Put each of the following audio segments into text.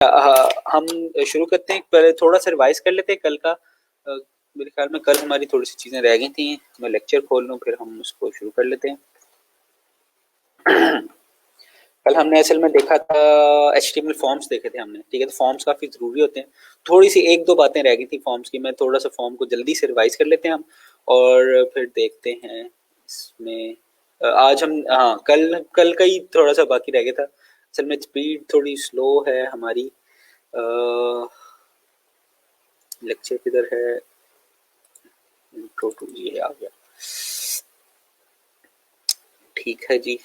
हम शुरू करते हैं। पहले थोड़ा सा रिवाइज कर लेते हैं कल का। मेरे ख्याल में कल हमारी थोड़ी सी चीज़ें रह गई थी। मैं लेक्चर खोल लूँ फिर हम उसको शुरू कर लेते हैं। कल हमने असल में देखा था HTML फॉर्म्स देखे थे हमने, ठीक है। तो फॉर्म्स काफ़ी ज़रूरी होते हैं। थोड़ी सी एक दो बातें रह गई थी फॉर्म्स की। मैं थोड़ा सा फॉर्म को जल्दी से रिवाइज कर लेते हैं हम, और फिर देखते हैं इसमें। आज हम, हाँ, कल कल का ही थोड़ा सा बाकी रह गया था। असल में स्पीड थोड़ी स्लो है हमारी। लेक्चर किधर है? इंट्रो टू, ये आ गया। ठीक है जी,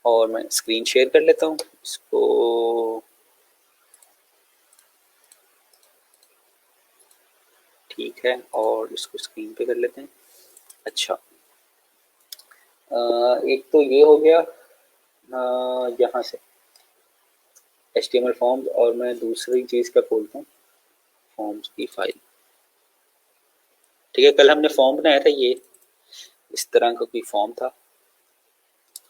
और मैं स्क्रीन शेयर कर लेता हूँ इसको। ठीक है, और इसको स्क्रीन पे कर लेते हैं। अच्छा, एक तो ये हो गया यहाँ से HTML फॉर्म्स, और मैं दूसरी चीज़ का खोलता हूँ, फॉर्म्स की फाइल। ठीक है, कल हमने फॉर्म बनाया था, ये इस तरह का कोई फॉर्म था।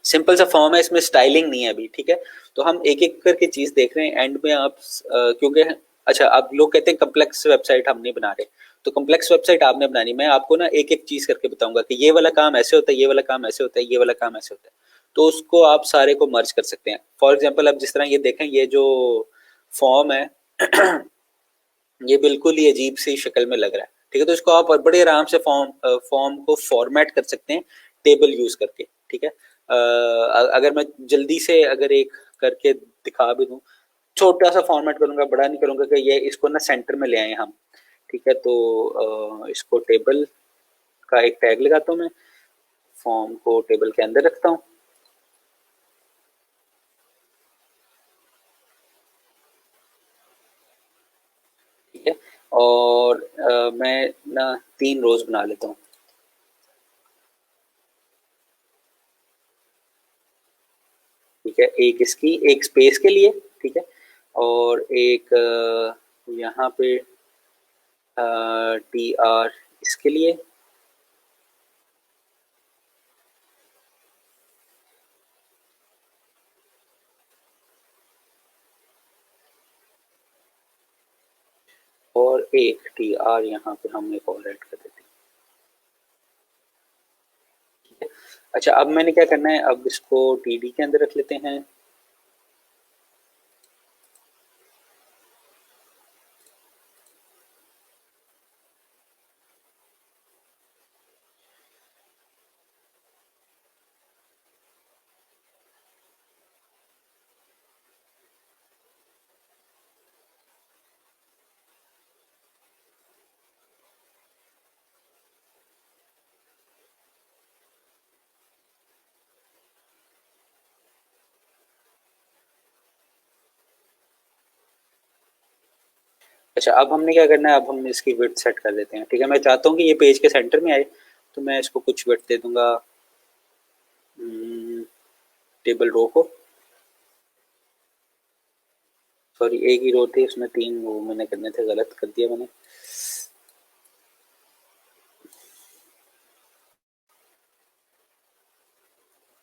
सिंपल सा फॉर्म है, इसमें स्टाइलिंग नहीं है अभी, ठीक है। तो हम एक एक करके चीज़ देख रहे हैं। एंड में आप क्योंकि अच्छा, अब लोग कहते हैं कम्प्लेक्स वेबसाइट हम नहीं बना रहे, तो कम्प्लेक्स वेबसाइट आपने बनानी। मैं आपको ना एक एक चीज़ करके बताऊंगा कि ये वाला काम ऐसे होता है, ये वाला काम ऐसे होता है, ये वाला काम ऐसे होता है। तो उसको आप सारे को मर्ज कर सकते हैं। फॉर एग्जाम्पल, अब जिस तरह ये देखें, ये जो फॉर्म है ये बिल्कुल ही अजीब सी शक्ल में लग रहा है, ठीक है। तो इसको आप बड़े आराम से फॉर्म को फॉर्मेट कर सकते हैं टेबल यूज करके, ठीक है। अगर मैं जल्दी से अगर एक करके दिखा भी दूं, छोटा सा फॉर्मेट करूंगा, बड़ा नहीं करूंगा, कि ये इसको ना सेंटर में ले आए हम, ठीक है। तो इसको टेबल का एक टैग लगाता हूँ मैं, फॉर्म को टेबल के अंदर रखता हूँ, ठीक है। और मैं ना 3 रोज बना लेता हूँ, ठीक है। एक इसकी, एक स्पेस के लिए, ठीक है। और एक यहाँ पे TR इसके लिए, और एक TR यहाँ पे हम एक और ऐड कर देते हैं, ठीक है। अच्छा, अब मैंने क्या करना है, अब इसको TD के अंदर रख लेते हैं। अच्छा, अब हमने क्या करना है, अब हम इसकी विड्थ सेट कर देते हैं, ठीक है। मैं चाहता हूँ कि ये पेज के सेंटर में आए, तो मैं इसको कुछ विड्थ दे दूंगा, टेबल रो को। सॉरी, एक ही रो थी, उसमें 3 वो मैंने करने थे, गलत कर दिया मैंने।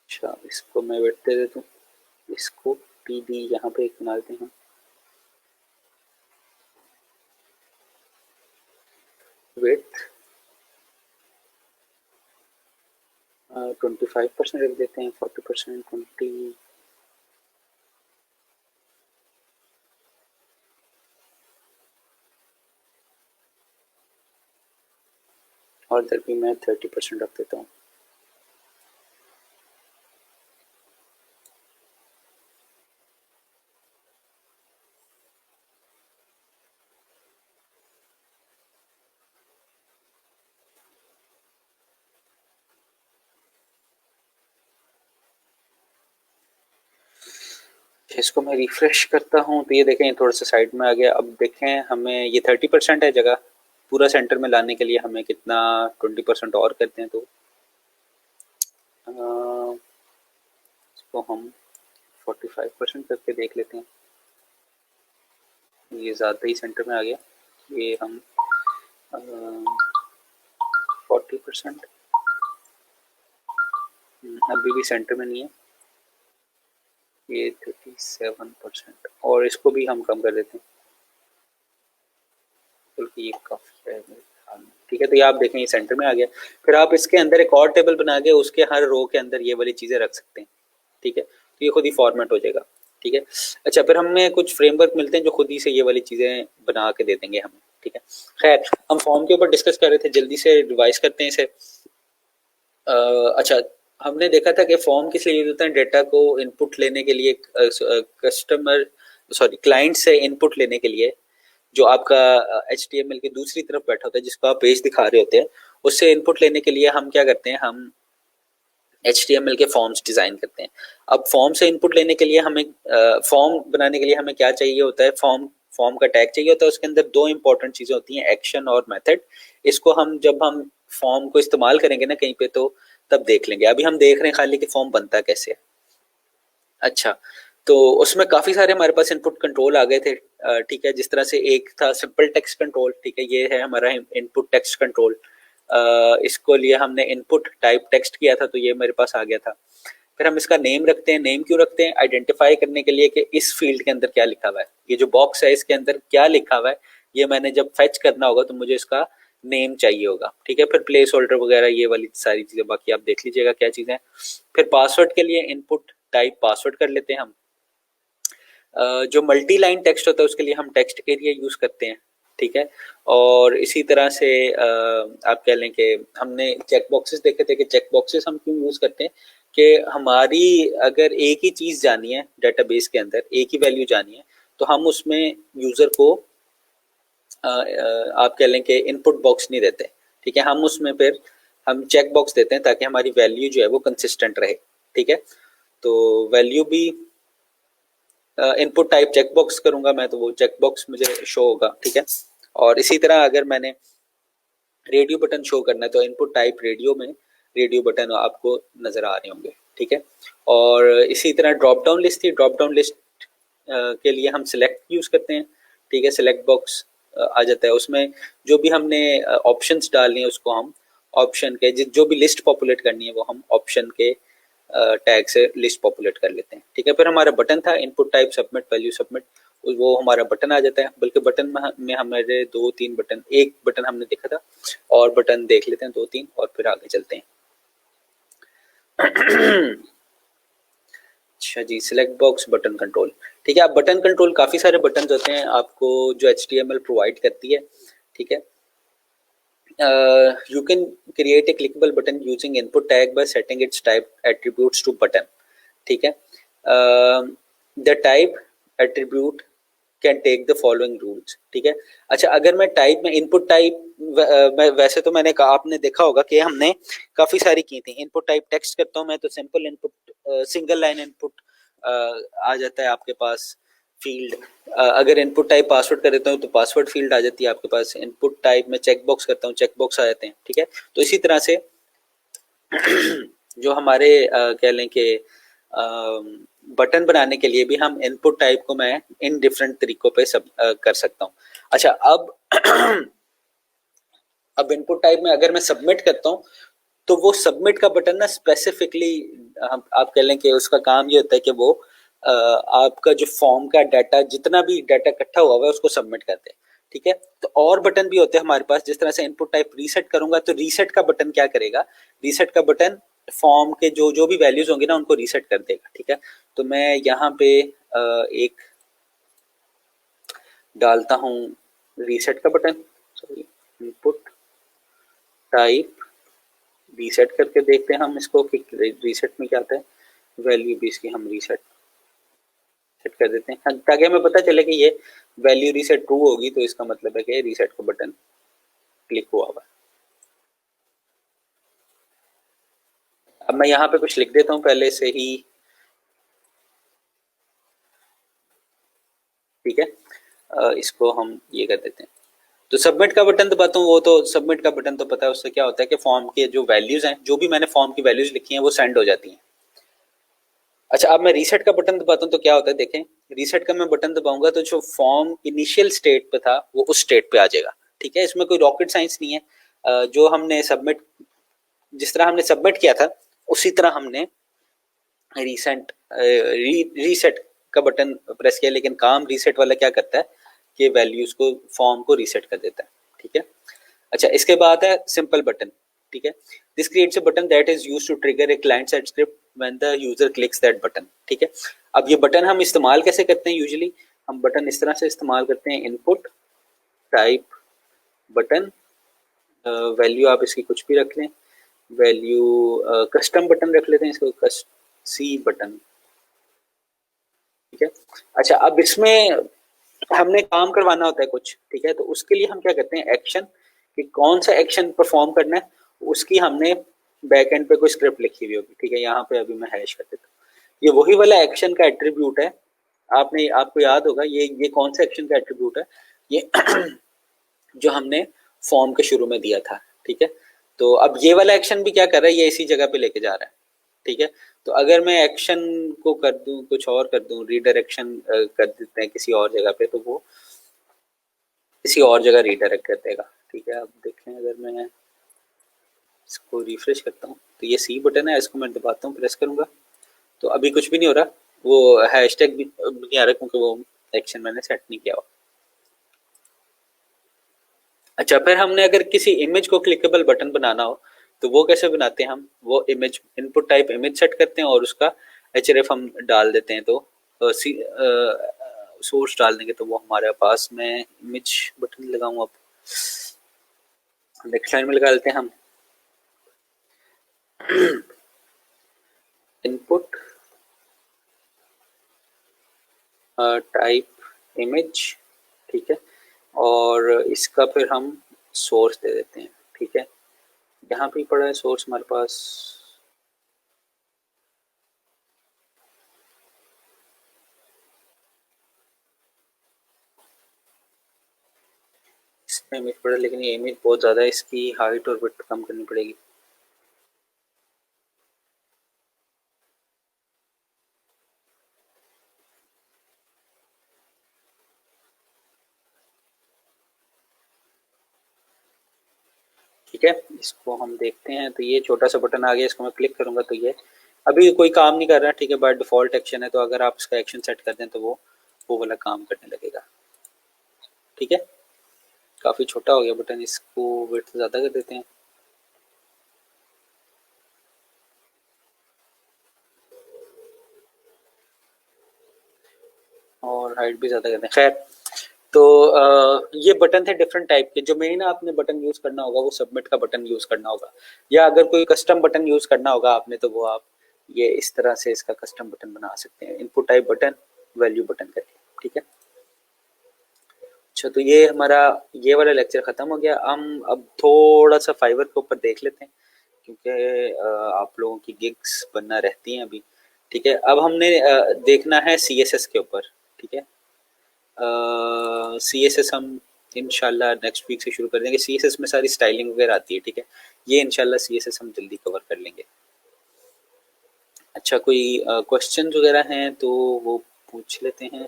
अच्छा, इसको मैं विड्थ दे देता हूँ, इसको TD यहाँ पे एक बना देते हैं, विड्थ 25% रख देते हैं, 40%, 20, और इधर भी मैं 30% रख देता हूँ। इसको मैं रिफ्रेश करता हूँ, तो ये देखें, थोड़ा सा साइड में आ गया। अब देखें, हमें ये 30% है जगह, पूरा सेंटर में लाने के लिए हमें कितना 20% और करते हैं, तो इसको हम 45% करके देख लेते हैं। ये ज़्यादा ही सेंटर में आ गया, ये हम 40%, अभी भी सेंटर में नहीं है। ये 37%, और इसको भी हम कम कर देते हैं, बल्कि ये काफी है मेरे ख्याल में। ठीक है, तो ये आप देखें ये सेंटर में आ गया। फिर आप इसके अंदर एक और टेबल बना के उसके हर रो के अंदर ये वाली चीजें रख सकते हैं। ठीक है, तो ये खुद ही फॉर्मेट हो जाएगा। ठीक है, अच्छा फिर हमें कुछ फ्रेमवर्क मिलते हैं जो खुद ही से ये वाली चीजें बना के दे देंगे हमें। ठीक है, खैर हम फॉर्म के ऊपर डिस्कस कर रहे थे, जल्दी से रिवाइज करते हैं इसे। अच्छा, हमने देखा था कि फॉर्म किस लिए यूज होता है, डेटा को इनपुट लेने के लिए, कस्टमर सॉरी क्लाइंट से इनपुट लेने के लिए, जो आपका HTML की दूसरी तरफ बैठा होता है जिसको आप पेज दिखा रहे होते हैं, उससे इनपुट लेने के लिए हम क्या करते हैं, हम HTML के फॉर्म्स डिजाइन करते हैं। अब फॉर्म से इनपुट लेने के लिए हमें फॉर्म बनाने के लिए हमें क्या चाहिए होता है, फॉर्म फॉर्म का टैग चाहिए होता है। उसके अंदर दो इंपॉर्टेंट चीजें होती हैं, एक्शन और मेथड। इसको हम जब हम फॉर्म को इस्तेमाल करेंगे ना कहीं पे, तो तब देख लेंगे। अभी हम देख रहे हैं खाली कि फॉर्म बनता कैसे है। अच्छा, तो उसमें काफी सारे हमारे पास इनपुट कंट्रोल आ गए थे। ठीक है, जिस तरह से एक था सिंपल टेक्स्ट कंट्रोल। ठीक है, ये है हमारा इनपुट टेक्स्ट कंट्रोल। इसको लिए हमने इनपुट टाइप टेक्स्ट किया था, तो ये मेरे पास आ गया था। फिर हम इसका नेम रखते हैं। नेम क्यों रखते हैं, आइडेंटिफाई करने के लिए कि इस फील्ड के अंदर क्या लिखा हुआ है, ये जो बॉक्स है इसके अंदर क्या लिखा हुआ है, ये मैंने जब फेच करना होगा तो मुझे इसका नेम चाहिए होगा। ठीक है, फिर प्लेस होल्डर वगैरह ये वाली सारी चीजें बाकी आप देख लीजिएगा क्या चीजें। फिर पासवर्ड के लिए इनपुट टाइप पासवर्ड कर लेते हैं हम। जो मल्टी लाइन टेक्स्ट होता है उसके लिए हम टेक्स्ट एरिया यूज करते हैं। ठीक है, और इसी तरह से आप कह लें कि हमने चेक बॉक्सेस देखे थे कि चेक बॉक्सेस हम क्यों यूज करते हैं, कि हमारी अगर एक ही चीज जानी है डेटाबेस के अंदर, एक ही वैल्यू जानी है, तो हम उसमें यूजर को आप कह लें कि इनपुट बॉक्स नहीं देते। ठीक है, हम उसमें फिर हम चेक बॉक्स देते हैं ताकि हमारी वैल्यू जो है वो कंसिस्टेंट रहे। ठीक है, तो वैल्यू भी इनपुट टाइप चेक बॉक्स करूंगा मैं, तो वो चेक बॉक्स मुझे शो होगा। ठीक है, और इसी तरह अगर मैंने रेडियो बटन शो करना है तो इनपुट टाइप रेडियो में रेडियो बटन आपको नजर आ रहे होंगे। ठीक है, और इसी तरह ड्रॉप डाउन लिस्ट थी। ड्रॉप डाउन लिस्ट के लिए हम सिलेक्ट यूज करते हैं। ठीक है, सिलेक्ट बॉक्स आ जाता है, उसमें जो भी हमने ऑप्शंस डालनी है उसको हम ऑप्शन के जो भी लिस्ट पॉपुलेट करनी है वो हम ऑप्शन के टैग से लिस्ट पॉपुलेट कर लेते हैं। ठीक है, फिर हमारा बटन था input type submit value submit, वो हमारा बटन आ जाता है। बल्कि बटन में हमारे 2-3 बटन, एक बटन हमने देखा था और बटन देख लेते हैं 2-3 और फिर आगे चलते हैं। अच्छा जी, सिलेक्ट बॉक्स बटन कंट्रोल। ठीक है, अब बटन कंट्रोल काफी सारे बटन होते हैं आपको जो HTML प्रोवाइड करती है। ठीक है, you can create a clickable button using input tag by setting its type attributes to button. ठीक है, the type attribute can take the following rules. ठीक है, अच्छा अगर मैं टाइप में इनपुट टाइप, वैसे तो मैंने कहा, आपने देखा होगा कि हमने काफी सारी की थी। इनपुट टाइप टेक्स्ट करता हूं मैं तो simple input single line input आ जाता है आपके पास फील्ड। अगर इनपुट टाइप पासवर्ड कर देता हूँ तो पासवर्ड फील्ड आ जाती है आपके पास। इनपुट टाइप में चेक बॉक्स करता हूँ, चेक बॉक्स आ जाते हैं। ठीक है, तो इसी तरह से जो हमारे कह लें कि बटन बनाने के लिए भी हम इनपुट टाइप को मैं इन डिफरेंट तरीकों पे सब कर सकता हूँ। अच्छा, अब इनपुट टाइप में अगर मैं सबमिट करता हूँ तो वो सबमिट का बटन ना स्पेसिफिकली आप कह लें कि उसका काम ये होता है कि वो आपका जो फॉर्म का डाटा, जितना भी डाटा इकट्ठा हुआ है उसको सबमिट करते हैं। ठीक है, तो और बटन भी होते हैं हमारे पास, जिस तरह से इनपुट टाइप रीसेट करूंगा तो रीसेट का बटन क्या करेगा, रीसेट का बटन फॉर्म के जो जो भी वैल्यूज होंगे ना उनको रीसेट कर देगा। ठीक है, तो मैं यहाँ पे एक डालता हूँ रीसेट का button, sorry input type reset करके देखते हैं हम इसको कि रीसेट में क्या आता है। वैल्यू भी इसकी हम रीसेट सेट कर देते हैं ताकि हमें पता चले कि ये वैल्यू रीसेट ट्रू होगी, तो इसका मतलब है कि रीसेट का बटन क्लिक हुआ हुआ है। अब मैं यहाँ पे कुछ लिख देता हूँ पहले से ही। ठीक है, इसको हम ये कर देते हैं। तो सबमिट का बटन दबाता हूँ, वो तो सबमिट का बटन तो पता है उससे क्या होता है कि फॉर्म के जो वैल्यूज हैं, जो भी मैंने फॉर्म की वैल्यूज लिखी हैं वो सेंड हो जाती हैं। अच्छा, अब मैं रीसेट का बटन दबाता हूँ तो क्या होता है, देखें रीसेट का मैं बटन दबाऊंगा तो जो फॉर्म इनिशियल स्टेट पे था वो उस स्टेट पे आ जाएगा। ठीक है, इसमें कोई रॉकेट साइंस नहीं है। जो हमने सबमिट, जिस तरह हमने सबमिट किया था उसी तरह हमने रीसेंट रीसेट का बटन प्रेस किया, लेकिन काम रीसेट वाला क्या करता है कि वैल्यूज को, फॉर्म को रीसेट कर देता है, ठीक है। अच्छा, इसके बाद है सिंपल बटन, ठीक है। This creates a button that is used to trigger a client side script when the user clicks that button, ठीक है। अब ये बटन हम इस्तेमाल कैसे करते हैं? यूजुअली हम बटन इस तरह से इस्तेमाल करते हैं, इनपुट टाइप बटन, वैल्यू आप इसकी कुछ भी रख लें, वैल्यू कस्टम बटन रख लेते हैं इसको, सी बटन, ठीक है। अच्छा, अब इसमें हमने काम करवाना होता है कुछ, ठीक है, तो उसके लिए हम क्या करते हैं, एक्शन, कि कौन सा एक्शन परफॉर्म करना है, उसकी हमने बैक एंड पे कोई स्क्रिप्ट लिखी हुई होगी, ठीक है। यहाँ पे अभी मैं हैश कर देता हूँ, ये वही वाला एक्शन का एट्रीब्यूट है। आपको याद होगा ये कौन सा एक्शन का एट्रीब्यूट है, ये जो हमने फॉर्म के शुरू में दिया था, ठीक है। तो अब ये वाला एक्शन भी क्या कर रहा है, ये इसी जगह पे लेके जा रहा है, ठीक है। तो अगर मैं एक्शन को कर दूं, कुछ और कर दूं, रीडायरेक्शन कर देते हैं किसी और जगह पे, तो वो किसी और जगह रीडायरेक्ट कर देगा, ठीक है। अब देखें, अगर मैं इसको रिफ्रेश करता हूँ तो ये सी बटन है, इसको मैं दबाता हूँ, प्रेस करूंगा तो अभी कुछ भी नहीं हो रहा, वो हैशटैग भी नहीं आ रहा क्योंकि वो एक्शन मैंने सेट नहीं किया हुआ। अच्छा, फिर हमने अगर किसी इमेज को क्लिकेबल बटन बनाना हो तो वो कैसे बनाते हैं हम, वो image input type image set करते हैं और उसका एचरेफ हम डाल देते हैं, तो सोर्स डाल देंगे तो वो हमारे पास में इमेज बटन लगाऊं, अब नेक्स्ट लाइन में लगा लेते हैं हम इनपुट टाइप इमेज, ठीक है, और इसका फिर हम सोर्स दे देते हैं, ठीक है। यहाँ पे पड़ा है सोर्स हमारे पास, इसमें इमेज पड़ा, लेकिन ये इमेज बहुत ज़्यादा है, इसकी हाइट और विड्थ कम करनी पड़ेगी। ठीक है, इसको हम देखते हैं, तो ये छोटा सा बटन आ गया, इसको मैं क्लिक करूंगा तो ये अभी कोई काम नहीं कर रहा, ठीक है, बाय डिफॉल्ट एक्शन है, तो अगर आप इसका एक्शन सेट कर दें तो वो वाला काम करने लगेगा, ठीक है। काफ़ी छोटा हो गया बटन, इसको विड्थ ज़्यादा कर देते हैं, और हाइट भी ज़्यादा कर दें, खैर। तो ये बटन थे डिफरेंट टाइप के, जो मेन आपने बटन यूज़ करना होगा वो सबमिट का बटन यूज़ करना होगा, या अगर कोई कस्टम बटन यूज़ करना होगा आपने, तो वो आप ये इस तरह से इसका कस्टम बटन बना सकते हैं, input type button, value button करके, ठीक है। अच्छा, तो ये हमारा ये वाला लेक्चर ख़त्म हो गया। हम अब थोड़ा सा फाइवर के ऊपर देख लेते हैं, क्योंकि आप लोगों की गिग्स बनना रहती हैं अभी, ठीक है। अब हमने देखना है CSS के ऊपर, ठीक है। CSS हम इंशाल्लाह नेक्स्ट वीक से शुरू कर देंगे। CSS में सारी स्टाइलिंग वगैरह आती है, ठीक है। ये इंशाल्लाह CSS हम जल्दी कवर कर लेंगे। अच्छा, कोई क्वेश्चन वगैरह हैं तो वो पूछ लेते हैं।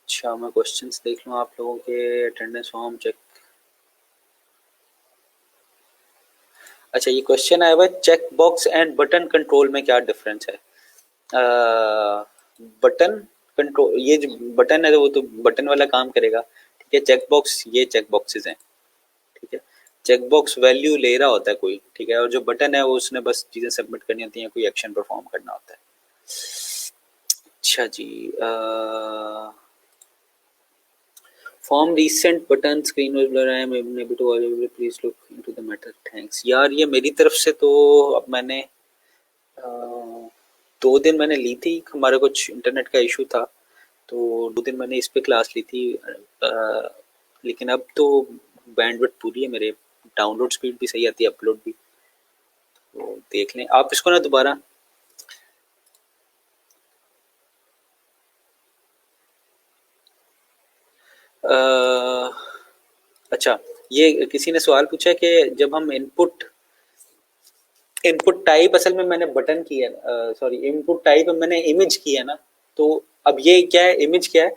अच्छा, मैं क्वेश्चंस देख लूँ आप लोगों के, अटेंडेंस फॉर्म चेक। अच्छा, ये क्वेश्चन आया हुआ है, check box and button control में क्या डिफरेंस है? बटन कंट्रोल, ये जो बटन है वो तो बटन वाला काम करेगा, ठीक है। चेक बॉक्स, ये चेक बॉक्सेस हैं, ठीक है। चेक बॉक्स वैल्यू ले रहा होता है कोई, ठीक है, और जो बटन है वो उसने बस चीज़ें सबमिट करनी होती हैं, कोई एक्शन परफॉर्म करना होता है। अच्छा जी, form recent button screen was blur, I am unable to available, please look into the matter, thanks। यार ये मेरी तरफ से तो, अब मैंने 2 दिन मैंने ली थी, हमारा कुछ इंटरनेट का इशू था, तो 2 दिन मैंने इस पे क्लास ली थी, लेकिन अब तो बैंडविड्थ पूरी है मेरे, डाउनलोड स्पीड भी सही आती है, अपलोड भी, तो देख लें आप इसको ना दोबारा। अच्छा, ये किसी ने सवाल पूछा कि जब हम इनपुट इनपुट टाइप असल में मैंने बटन की है, सॉरी, इनपुट टाइप मैंने इमेज की है ना, तो अब ये क्या है, इमेज क्या है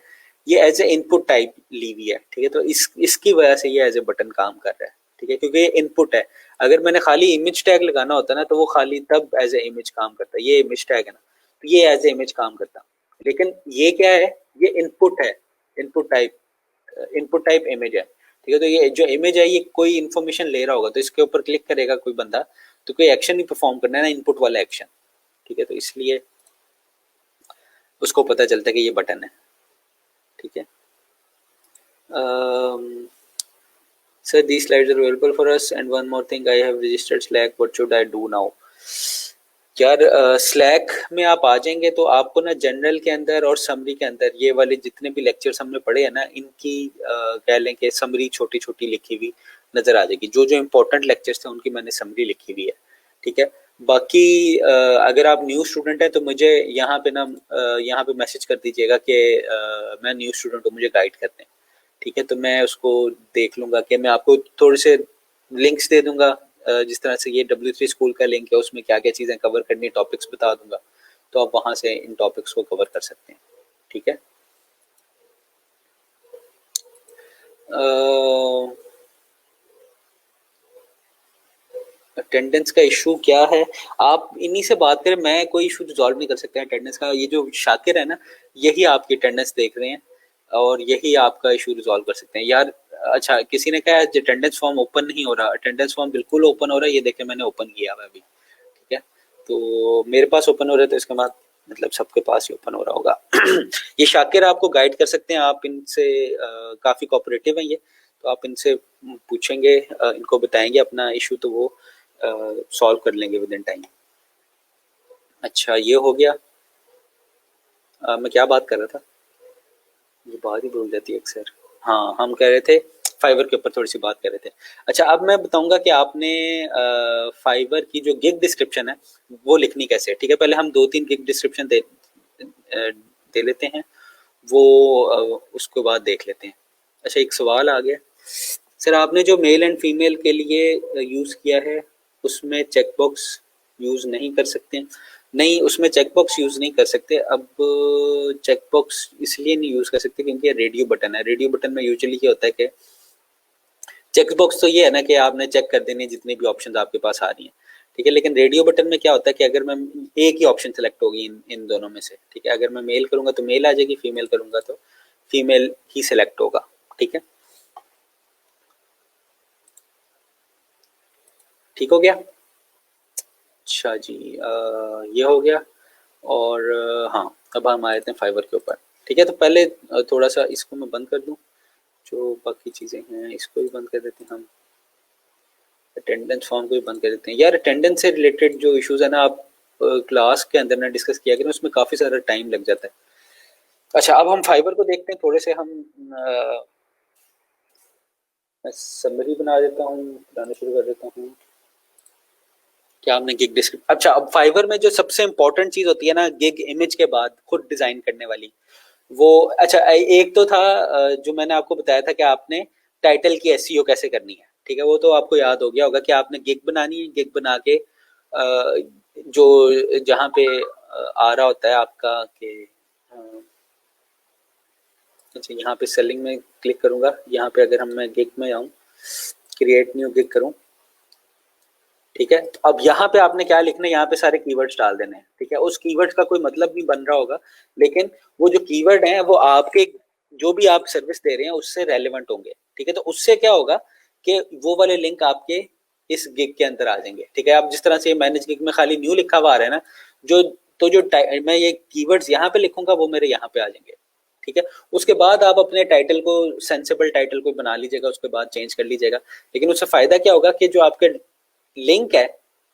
ये एज ए इनपुट टाइप ली हुई है, ठीक है। तो इसकी वजह से ये एज ए बटन काम कर रहा है, ठीक है, क्योंकि ये इनपुट है। अगर मैंने खाली इमेज टैग लगाना होता ना तो वो खाली तब एज ए इमेज काम करता है, ये इमेज टैग है ना, तो ये एज ए इमेज काम करता। लेकिन ये क्या है, ये इनपुट है, इनपुट टाइप इमेज है, ठीक है। तो ये जो इमेज है ये कोई इन्फॉर्मेशन ले रहा होगा, तो इसके ऊपर क्लिक करेगा कोई बंदा तो कोई एक्शन नहीं परफॉर्म करना है ना, इनपुट वाला एक्शन, ठीक है। तो इसलिए उसको पता चलता है कि ये बटन है, ठीक है। Sir, these slides are available for us. And one more thing, I have registered Slack. What should I do now? यार स्लैक में आप आ जाएंगे तो आपको ना जनरल के अंदर और समरी के अंदर ये वाले जितने भी लेक्चर्स हमने पढ़े हैं ना, इनकी कह लें कि समरी छोटी छोटी लिखी हुई नजर आ जाएगी। जो जो इम्पोर्टेंट लेक्चर्स थे उनकी मैंने समरी लिखी हुई है, ठीक है। बाकी अगर आप न्यू स्टूडेंट हैं तो मुझे यहाँ पे ना यहाँ पे मैसेज कर दीजिएगा कि मैं न्यू स्टूडेंट हूँ, मुझे गाइड करते हैं, ठीक है। तो मैं उसको देख लूंगा कि मैं आपको थोड़े से लिंक्स दे दूंगा, जिस तरह से ये W3 स्कूल का लिंक है उसमें क्या क्या चीज़ें कवर करनी, टॉपिक्स बता दूंगा, तो आप वहां से इन टॉपिक्स को कवर कर सकते हैं, ठीक है। अटेंडेंस का इशू क्या है, आप इन्हीं से बात करें, मैं कोई इशू रिजॉल्व नहीं कर सकता अटेंडेंस का। ये जो शाकिर है ना, यही आपकी अटेंडेंस देख रहे हैं और यही आपका इशू रिजॉल्व कर सकते हैं यार। अच्छा, किसी ने कहा अटेंडेंस फॉर्म ओपन नहीं हो रहा, अटेंडेंस फॉर्म बिल्कुल ओपन हो रहा है, ये देखें मैंने ओपन किया हुआ अभी, ठीक है। तो मेरे पास ओपन हो रहा है तो इसके बाद मतलब सबके पास ही ओपन हो रहा होगा। ये शाकिर आपको गाइड कर सकते हैं, आप इनसे काफ़ी कोऑपरेटिव हैं ये, तो आप इनसे पूछेंगे, इनको बताएंगे अपना इशू तो वो सॉल्व कर लेंगे विद इन टाइम। अच्छा, ये हो गया। मैं क्या बात कर रहा था, ये बात ही भूल जाती है अक्सर। हाँ, हम कह रहे थे फाइवर के ऊपर थोड़ी सी बात कर रहे थे। अच्छा, अब मैं बताऊंगा कि आपने फाइवर की जो गिग डिस्क्रिप्शन है वो लिखनी कैसे है, ठीक है। पहले हम 2-3 गिग डिस्क्रिप्शन दे लेते हैं, वो उसके बाद देख लेते हैं। अच्छा, एक सवाल आ गया, सर आपने जो मेल एंड फीमेल के लिए यूज़ किया है उसमें चेकबॉक्स यूज़ नहीं कर सकते हैं? नहीं, उसमें चेकबॉक्स यूज़ नहीं कर सकते। अब चेकबॉक्स इसलिए नहीं यूज़ कर सकते क्योंकि रेडियो बटन है। रेडियो बटन में यूजुअली क्या होता है कि चेकबॉक्स तो ये है ना कि आपने चेक कर देनी जितनी भी ऑप्शन आपके पास आ रही हैं, ठीक है। लेकिन रेडियो बटन में क्या होता है कि अगर मैं एक ही ऑप्शन सेलेक्ट होगी इन दोनों में से, ठीक है। अगर मैं मेल करूंगा तो मेल आ जाएगी, फीमेल करूंगा तो फीमेल ही सिलेक्ट होगा, ठीक है। ठीक हो गया। अच्छा जी, ये हो गया। और हाँ, अब हम आए थे फाइवर के ऊपर, ठीक है। तो पहले थोड़ा सा इसको मैं बंद कर दूं, जो बाकी चीज़ें हैं इसको भी बंद कर देते हैं हम, अटेंडेंस फॉर्म को भी बंद कर देते हैं। यार अटेंडेंस से रिलेटेड जो इश्यूज है ना, आप क्लास के अंदर ना डिस्कस किया करें, उसमें काफ़ी सारा टाइम लग जाता है। अच्छा, अब हम फाइबर को देखते हैं थोड़े से। हम मैं समरी बना देता हूँ, बनाना शुरू कर देता हूँ। क्या आपने गिग डिस्क्रिप्शन, अच्छा, अब फाइवर में जो सबसे इंपॉर्टेंट चीज होती है ना गिग इमेज के बाद खुद डिजाइन करने वाली, वो अच्छा एक तो था जो मैंने आपको बताया था कि आपने टाइटल की एसईओ कैसे करनी है, ठीक है। वो तो आपको याद हो गया होगा कि आपने गिग बनानी है, गिग बना के जो जहाँ पे आ रहा होता है आपका कि अच्छा, यहाँ पे सेलिंग में क्लिक करूंगा, यहाँ पे अगर हम मैं गिग में आऊँ, क्रिएट न्यू गिग करूँ, ठीक है। तो अब यहाँ पे आपने क्या लिखना है, यहाँ पे सारे कीवर्ड्स डाल देने हैं, ठीक है। उस कीवर्ड्स का कोई मतलब नहीं बन रहा होगा, लेकिन वो जो कीवर्ड हैं वो आपके जो भी आप सर्विस दे रहे हैं उससे रेलेवेंट होंगे, ठीक है। तो उससे क्या होगा कि वो वाले लिंक आपके इस गिग के अंदर आ जाएंगे, ठीक है। आप जिस तरह से मैनेज गिग में खाली न्यू लिखा हुआ आ रहा है ना, जो तो जो मैं ये कीवर्ड्स यहाँ पे लिखूंगा वो मेरे यहाँ पे आ जाएंगे, ठीक है। उसके बाद आप अपने टाइटल को सेंसेबल टाइटल को बना लीजिएगा, उसके बाद चेंज कर लीजिएगा। लेकिन उससे फायदा क्या होगा कि जो आपके लिंक है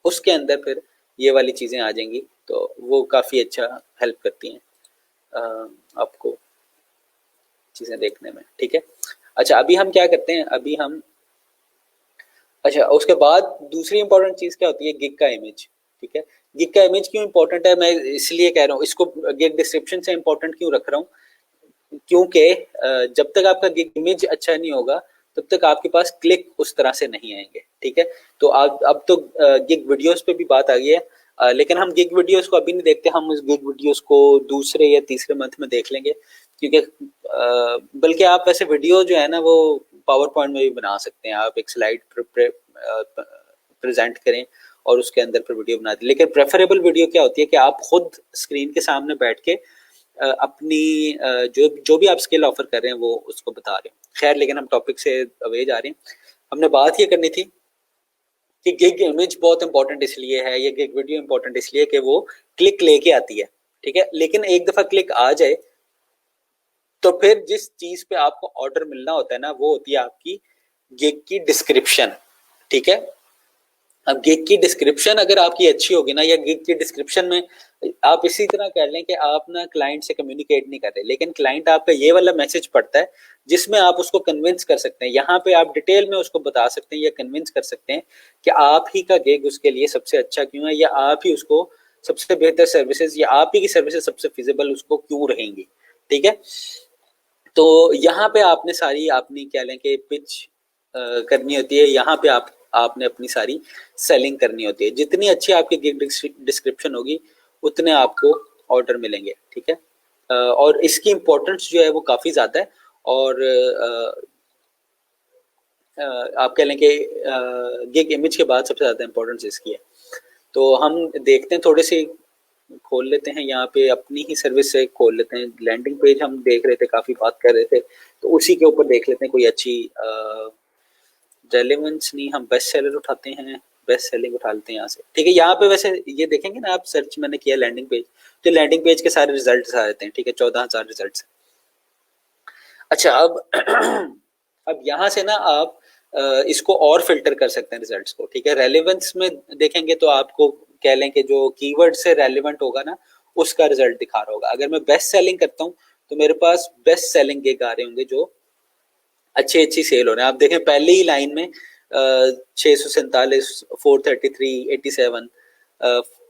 उसके अंदर फिर ये वाली चीज़ें आ जाएंगी, तो वो काफ़ी अच्छा हेल्प करती हैं आपको चीज़ें देखने में, ठीक है। अच्छा, अभी हम क्या करते हैं, अभी हम अच्छा उसके बाद दूसरी इंपॉर्टेंट चीज़ क्या होती है, गिग का इमेज, ठीक है। गिग का इमेज क्यों इंपॉर्टेंट है, मैं इसलिए कह रहा हूँ इसको गिग डिस्क्रिप्शन से इंपॉर्टेंट क्यों रख रहा हूँ, क्योंकि जब तक आपका गिग इमेज अच्छा नहीं होगा तब तक आपके पास क्लिक उस तरह से नहीं आएंगे, ठीक है। तो अब तो गिग वीडियोस पे भी बात आ गई है, लेकिन हम गिग वीडियोस को अभी नहीं देखते, हम उस गिग वीडियोस को दूसरे या तीसरे मंथ में देख लेंगे क्योंकि बल्कि आप वैसे वीडियो जो है ना वो पावर पॉइंट में भी बना सकते हैं, आप एक स्लाइड प्रेजेंट करें और उसके अंदर पर वीडियो बना दें। लेकिन प्रेफरेबल वीडियो क्या होती है कि आप खुद स्क्रीन के सामने बैठ के अपनी जो जो भी आप स्किल ऑफर कर रहे हैं वो उसको बता रहे हैं। खैर, लेकिन हम टॉपिक से अवे जा रहे हैं। हमने बात ये करनी थी कि गिग इमेज बहुत इंपॉर्टेंट इसलिए है, ये गिग वीडियो इंपॉर्टेंट इसलिए कि वो क्लिक लेके आती है, ठीक है। लेकिन एक दफा क्लिक आ जाए तो फिर जिस चीज पे आपको ऑर्डर मिलना होता है ना, वो होती है आपकी गिग की डिस्क्रिप्शन, ठीक है। अब गिग की डिस्क्रिप्शन अगर आपकी अच्छी होगी ना, या गिग की डिस्क्रिप्शन में आप इसी तरह कर लें कि आप ना क्लाइंट से कम्युनिकेट नहीं कर रहे, लेकिन क्लाइंट आपका ये वाला मैसेज पढ़ता है जिसमें आप उसको कन्विंस कर सकते हैं। यहाँ पे आप डिटेल में उसको बता सकते हैं या कन्विंस कर सकते हैं कि आप ही का गिग उसके लिए सबसे अच्छा क्यों है, या आप ही उसको सबसे बेहतर सर्विसेज, या आप ही की सर्विसेज सबसे फिजिबल उसको क्यों रहेंगी, ठीक है। तो यहाँ पे आपने सारी आपने क्या लें कि पिच करनी होती है। यहाँ पे आपने अपनी सारी सेलिंग करनी होती है। जितनी अच्छी आपकी गिग डिस्क्रिप्शन होगी उतने आपको ऑर्डर मिलेंगे, ठीक है। और इसकी इम्पोर्टेंस जो है वो काफ़ी ज़्यादा है। और आप कह लें कि गिग इमेज के बाद सबसे ज़्यादा इम्पोर्टेंस इसकी है। तो हम देखते हैं, थोड़े से खोल लेते हैं यहाँ पे अपनी ही सर्विस से खोल लेते हैं। लैंडिंग पेज हम देख रहे थे, काफ़ी बात कर रहे थे, तो उसी के ऊपर देख लेते हैं कोई अच्छी रेलेवेंस नहीं, हम बेस्ट सेलर उठाते हैं, बेस्ट सेलिंग उठा लेते हैं यहाँ से, ठीक है। यहाँ पे वैसे ये देखेंगे ना आप, सर्च मैंने किया लैंडिंग पेज, तो लैंडिंग पेज के सारे रिजल्ट आ जाते हैं, ठीक है। 14,000 रिजल्ट। अच्छा, अब अब यहाँ से ना आप इसको और फिल्टर कर सकते हैं रिजल्ट्स को, ठीक है। रेलेवेंस में देखेंगे तो आपको कह लें कि जो कीवर्ड से रेलेवेंट होगा ना उसका रिजल्ट दिखा रहा होगा। अगर मैं बेस्ट सेलिंग करता हूँ तो मेरे पास बेस्ट सेलिंग गिग आ रहे होंगे जो अच्छी सेल हो रहे हैं। आप देखें पहले ही लाइन में 647, 433, 87,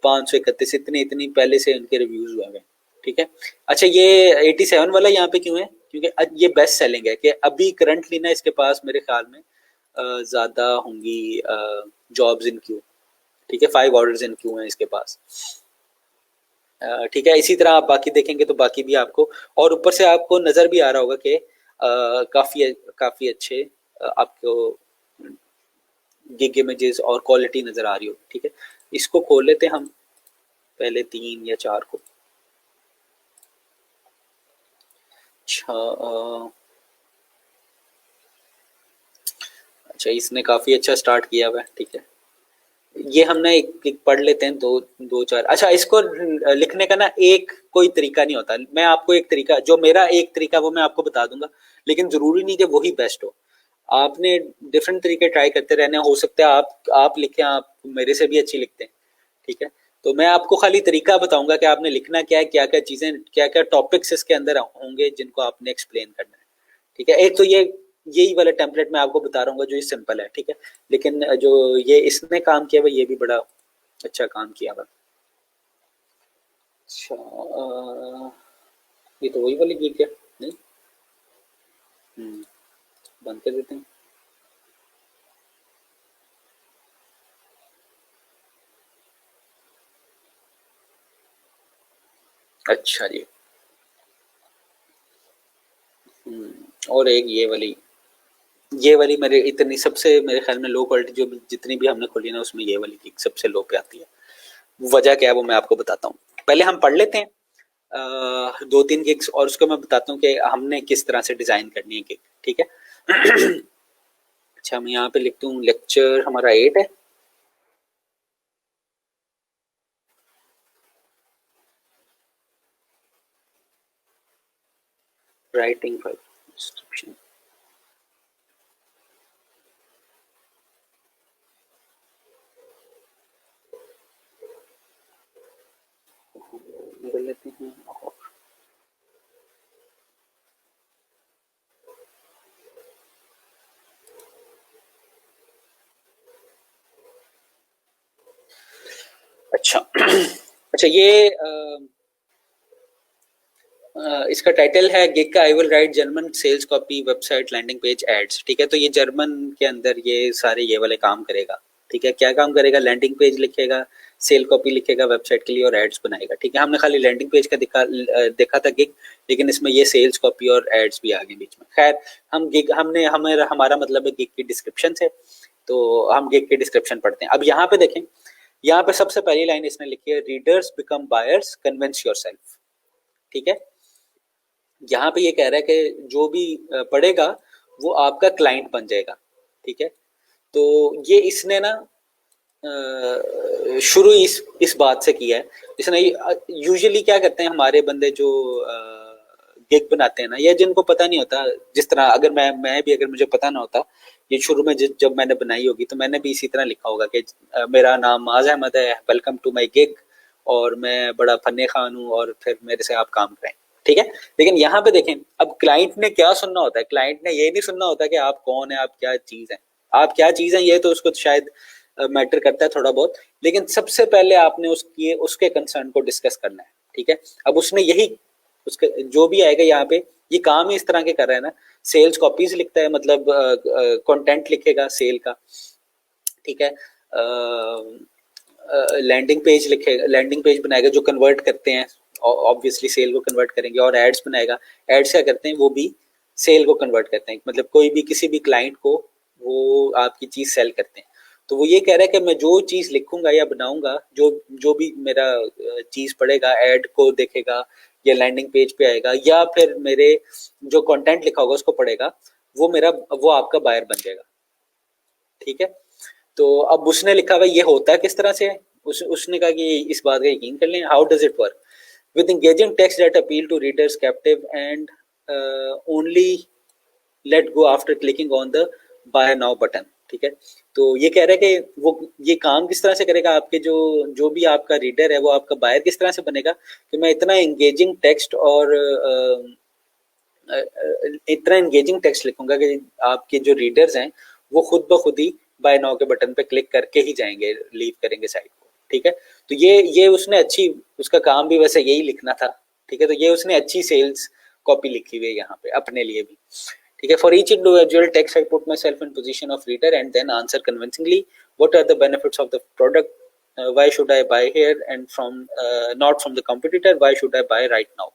531, इतनी पहले से इनके रिव्यूज हुए हैं, ठीक है। अच्छा, ये 87 वाला यहाँ पे क्यों है? क्योंकि ये बेस्ट सेलिंग है कि अभी करंटली ना इसके पास मेरे ख्याल में ज्यादा होंगी जॉब्स इन क्यू, ठीक है। 5 ऑर्डर्स इन क्यू हैं इसके पास, ठीक है। इसी तरह आप बाकी देखेंगे तो बाकी भी आपको, और ऊपर से आपको नजर भी आ रहा होगा कि काफी काफी अच्छे आपको गिग इमेजेस और क्वालिटी नजर आ रही हो, ठीक है। इसको खोल लेते हैं हम पहले 3 या 4 को। अच्छा, इसने काफी अच्छा स्टार्ट किया हुआ है, ठीक है। ये हमने एक पढ़ लेते हैं, दो चार। अच्छा, इसको लिखने का ना एक कोई तरीका नहीं होता। मैं आपको एक तरीका, जो मेरा एक तरीका वो मैं आपको बता दूंगा, लेकिन जरूरी नहीं कि वही बेस्ट हो। आपने डिफरेंट तरीके ट्राई करते रहने, हो सकता है आप लिखें, आप मेरे से भी अच्छी लिखते हैं, ठीक है। तो मैं आपको खाली तरीका बताऊंगा कि आपने लिखना क्या है, क्या क्या चीजें, क्या क्या टॉपिक्स इसके अंदर होंगे जिनको आपने एक्सप्लेन करना है, ठीक है। एक तो ये यही वाला टेम्पलेट मैं आपको बता रहा हूँ जो ये सिंपल है, ठीक है। लेकिन जो ये इसने काम किया हुआ, ये भी बड़ा अच्छा काम किया हुआ। अच्छा, ये तो वही वाली गीत है, नहीं? बंद कर देते हैं। अच्छा जी। और एक ये वाली मेरे इतनी सबसे मेरे ख्याल में लो क्वालिटी जो जितनी भी हमने खोली ना उसमें ये वाली गिग सबसे लो पे आती है। वजह क्या है वो मैं आपको बताता हूँ। पहले हम पढ़ लेते हैं 2-3 गिग्स, और उसको मैं बताता हूँ कि हमने किस तरह से डिजाइन करनी है गिग, ठीक है। अच्छा, मैं यहाँ पे लिखता हूँ लेक्चर हमारा 8 है। राइटिंग फाइल डिस्क्रिप्शन, बदल लेते हैं। अच्छा अच्छा, ये इसका टाइटल है गिग का I will write German sales copy website landing page ads, ठीक है। तो ये जर्मन के अंदर ये सारे ये वाले काम करेगा, ठीक है, क्या काम करेगा, लैंडिंग पेज लिखेगा, सेल कॉपी लिखेगा वेबसाइट के लिए और एड्स बनाएगा। ठीक है, हमने खाली लैंडिंग पेज का देखा था गिग, लेकिन इसमें ये सेल्स कॉपी और एड्स भी आ गए बीच में। खैर, हम गिग हमने हमारा मतलब है गिग की डिस्क्रिप्शन से, तो हम गिग की डिस्क्रिप्शन पढ़ते हैं। अब यहाँ पे देखें, यहाँ पे सबसे पहली लाइन इसने लिखी है, readers become buyers, convince yourself. ठीक है, यहाँ पे ये कह रहा है कि जो भी पढ़ेगा वो आपका क्लाइंट बन जाएगा। ठीक है, तो ये इसने ना शुरू इस बात से किया है। इसने यूजुअली क्या करते हैं हमारे बंदे जो गिग बनाते हैं ना, या जिनको पता नहीं होता, जिस तरह अगर मैं भी अगर मुझे पता ना होता ये शुरू में जब मैंने बनाई होगी तो मैंने भी इसी तरह लिखा होगा कि मेरा नाम माज अहमद है, वेलकम टू माय गिग, और मैं बड़ा फन्ने खान हूँ और फिर मेरे से आप काम करें। ठीक है, लेकिन यहाँ पे देखें, अब क्लाइंट ने क्या सुनना होता है, क्लाइंट ने ये नहीं सुनना होता कि आप कौन है, आप क्या चीज है, आप क्या चीज है, ये तो उसको शायद मैटर करता है थोड़ा बहुत, लेकिन सबसे पहले आपने उसके कंसर्न को डिस्कस करना है। ठीक है, अब उसने यही उसके जो भी आएगा यहाँ पे ये काम ही इस तरह के कर रहा है ना, सेल्स कॉपीज लिखता है, मतलब कंटेंट लिखेगा सेल का। ठीक है, लैंडिंग पेज लिखेगा, लैंडिंग पेज बनाएगा जो कन्वर्ट करते हैं, ऑब्वियसली सेल को कन्वर्ट करेंगे, और एड्स बनाएगा, एड्स क्या करते हैं, वो भी सेल को कन्वर्ट करते हैं, मतलब कोई भी किसी भी क्लाइंट को वो आपकी चीज सेल करते हैं। तो वो ये कह रहा है कि मैं जो चीज लिखूंगा या बनाऊंगा, जो जो भी मेरा चीज पढ़ेगा, एड को देखेगा या लैंडिंग पेज पे आएगा या फिर मेरे जो कंटेंट लिखा होगा उसको पढ़ेगा, वो आपका बायर बन जाएगा। ठीक है, तो अब उसने लिखा हुआ ये होता है किस तरह से, उसने कहा कि इस बात का यकीन कर लें। How does it work with engaging text that appeal to readers captive and only let go after clicking on the buy now button। ठीक है, तो ये कह रहा है कि वो ये काम किस तरह से करेगा, आपके जो भी आपका रीडर है वो आपका बायर किस तरह से बनेगा कि मैं इतना एंगेजिंग टेक्स्ट और इतना एंगेजिंग टेक्स्ट लिखूंगा कि आपके जो रीडर्स हैं वो खुद ब खुद ही बाय नाउ के बटन पे क्लिक करके ही जाएंगे, लीव करेंगे साइट को। ठीक है, तो ये उसने अच्छी, उसका काम भी वैसे यही लिखना था। ठीक है, तो ये उसने अच्छी सेल्स कॉपी लिखी हुई है यहाँ पे अपने लिए भी। ठीक है, for each individual text I put myself in position of reader and then answer convincingly what are the benefits of the product, why should I buy here and from not from the competitor, why should I buy right now।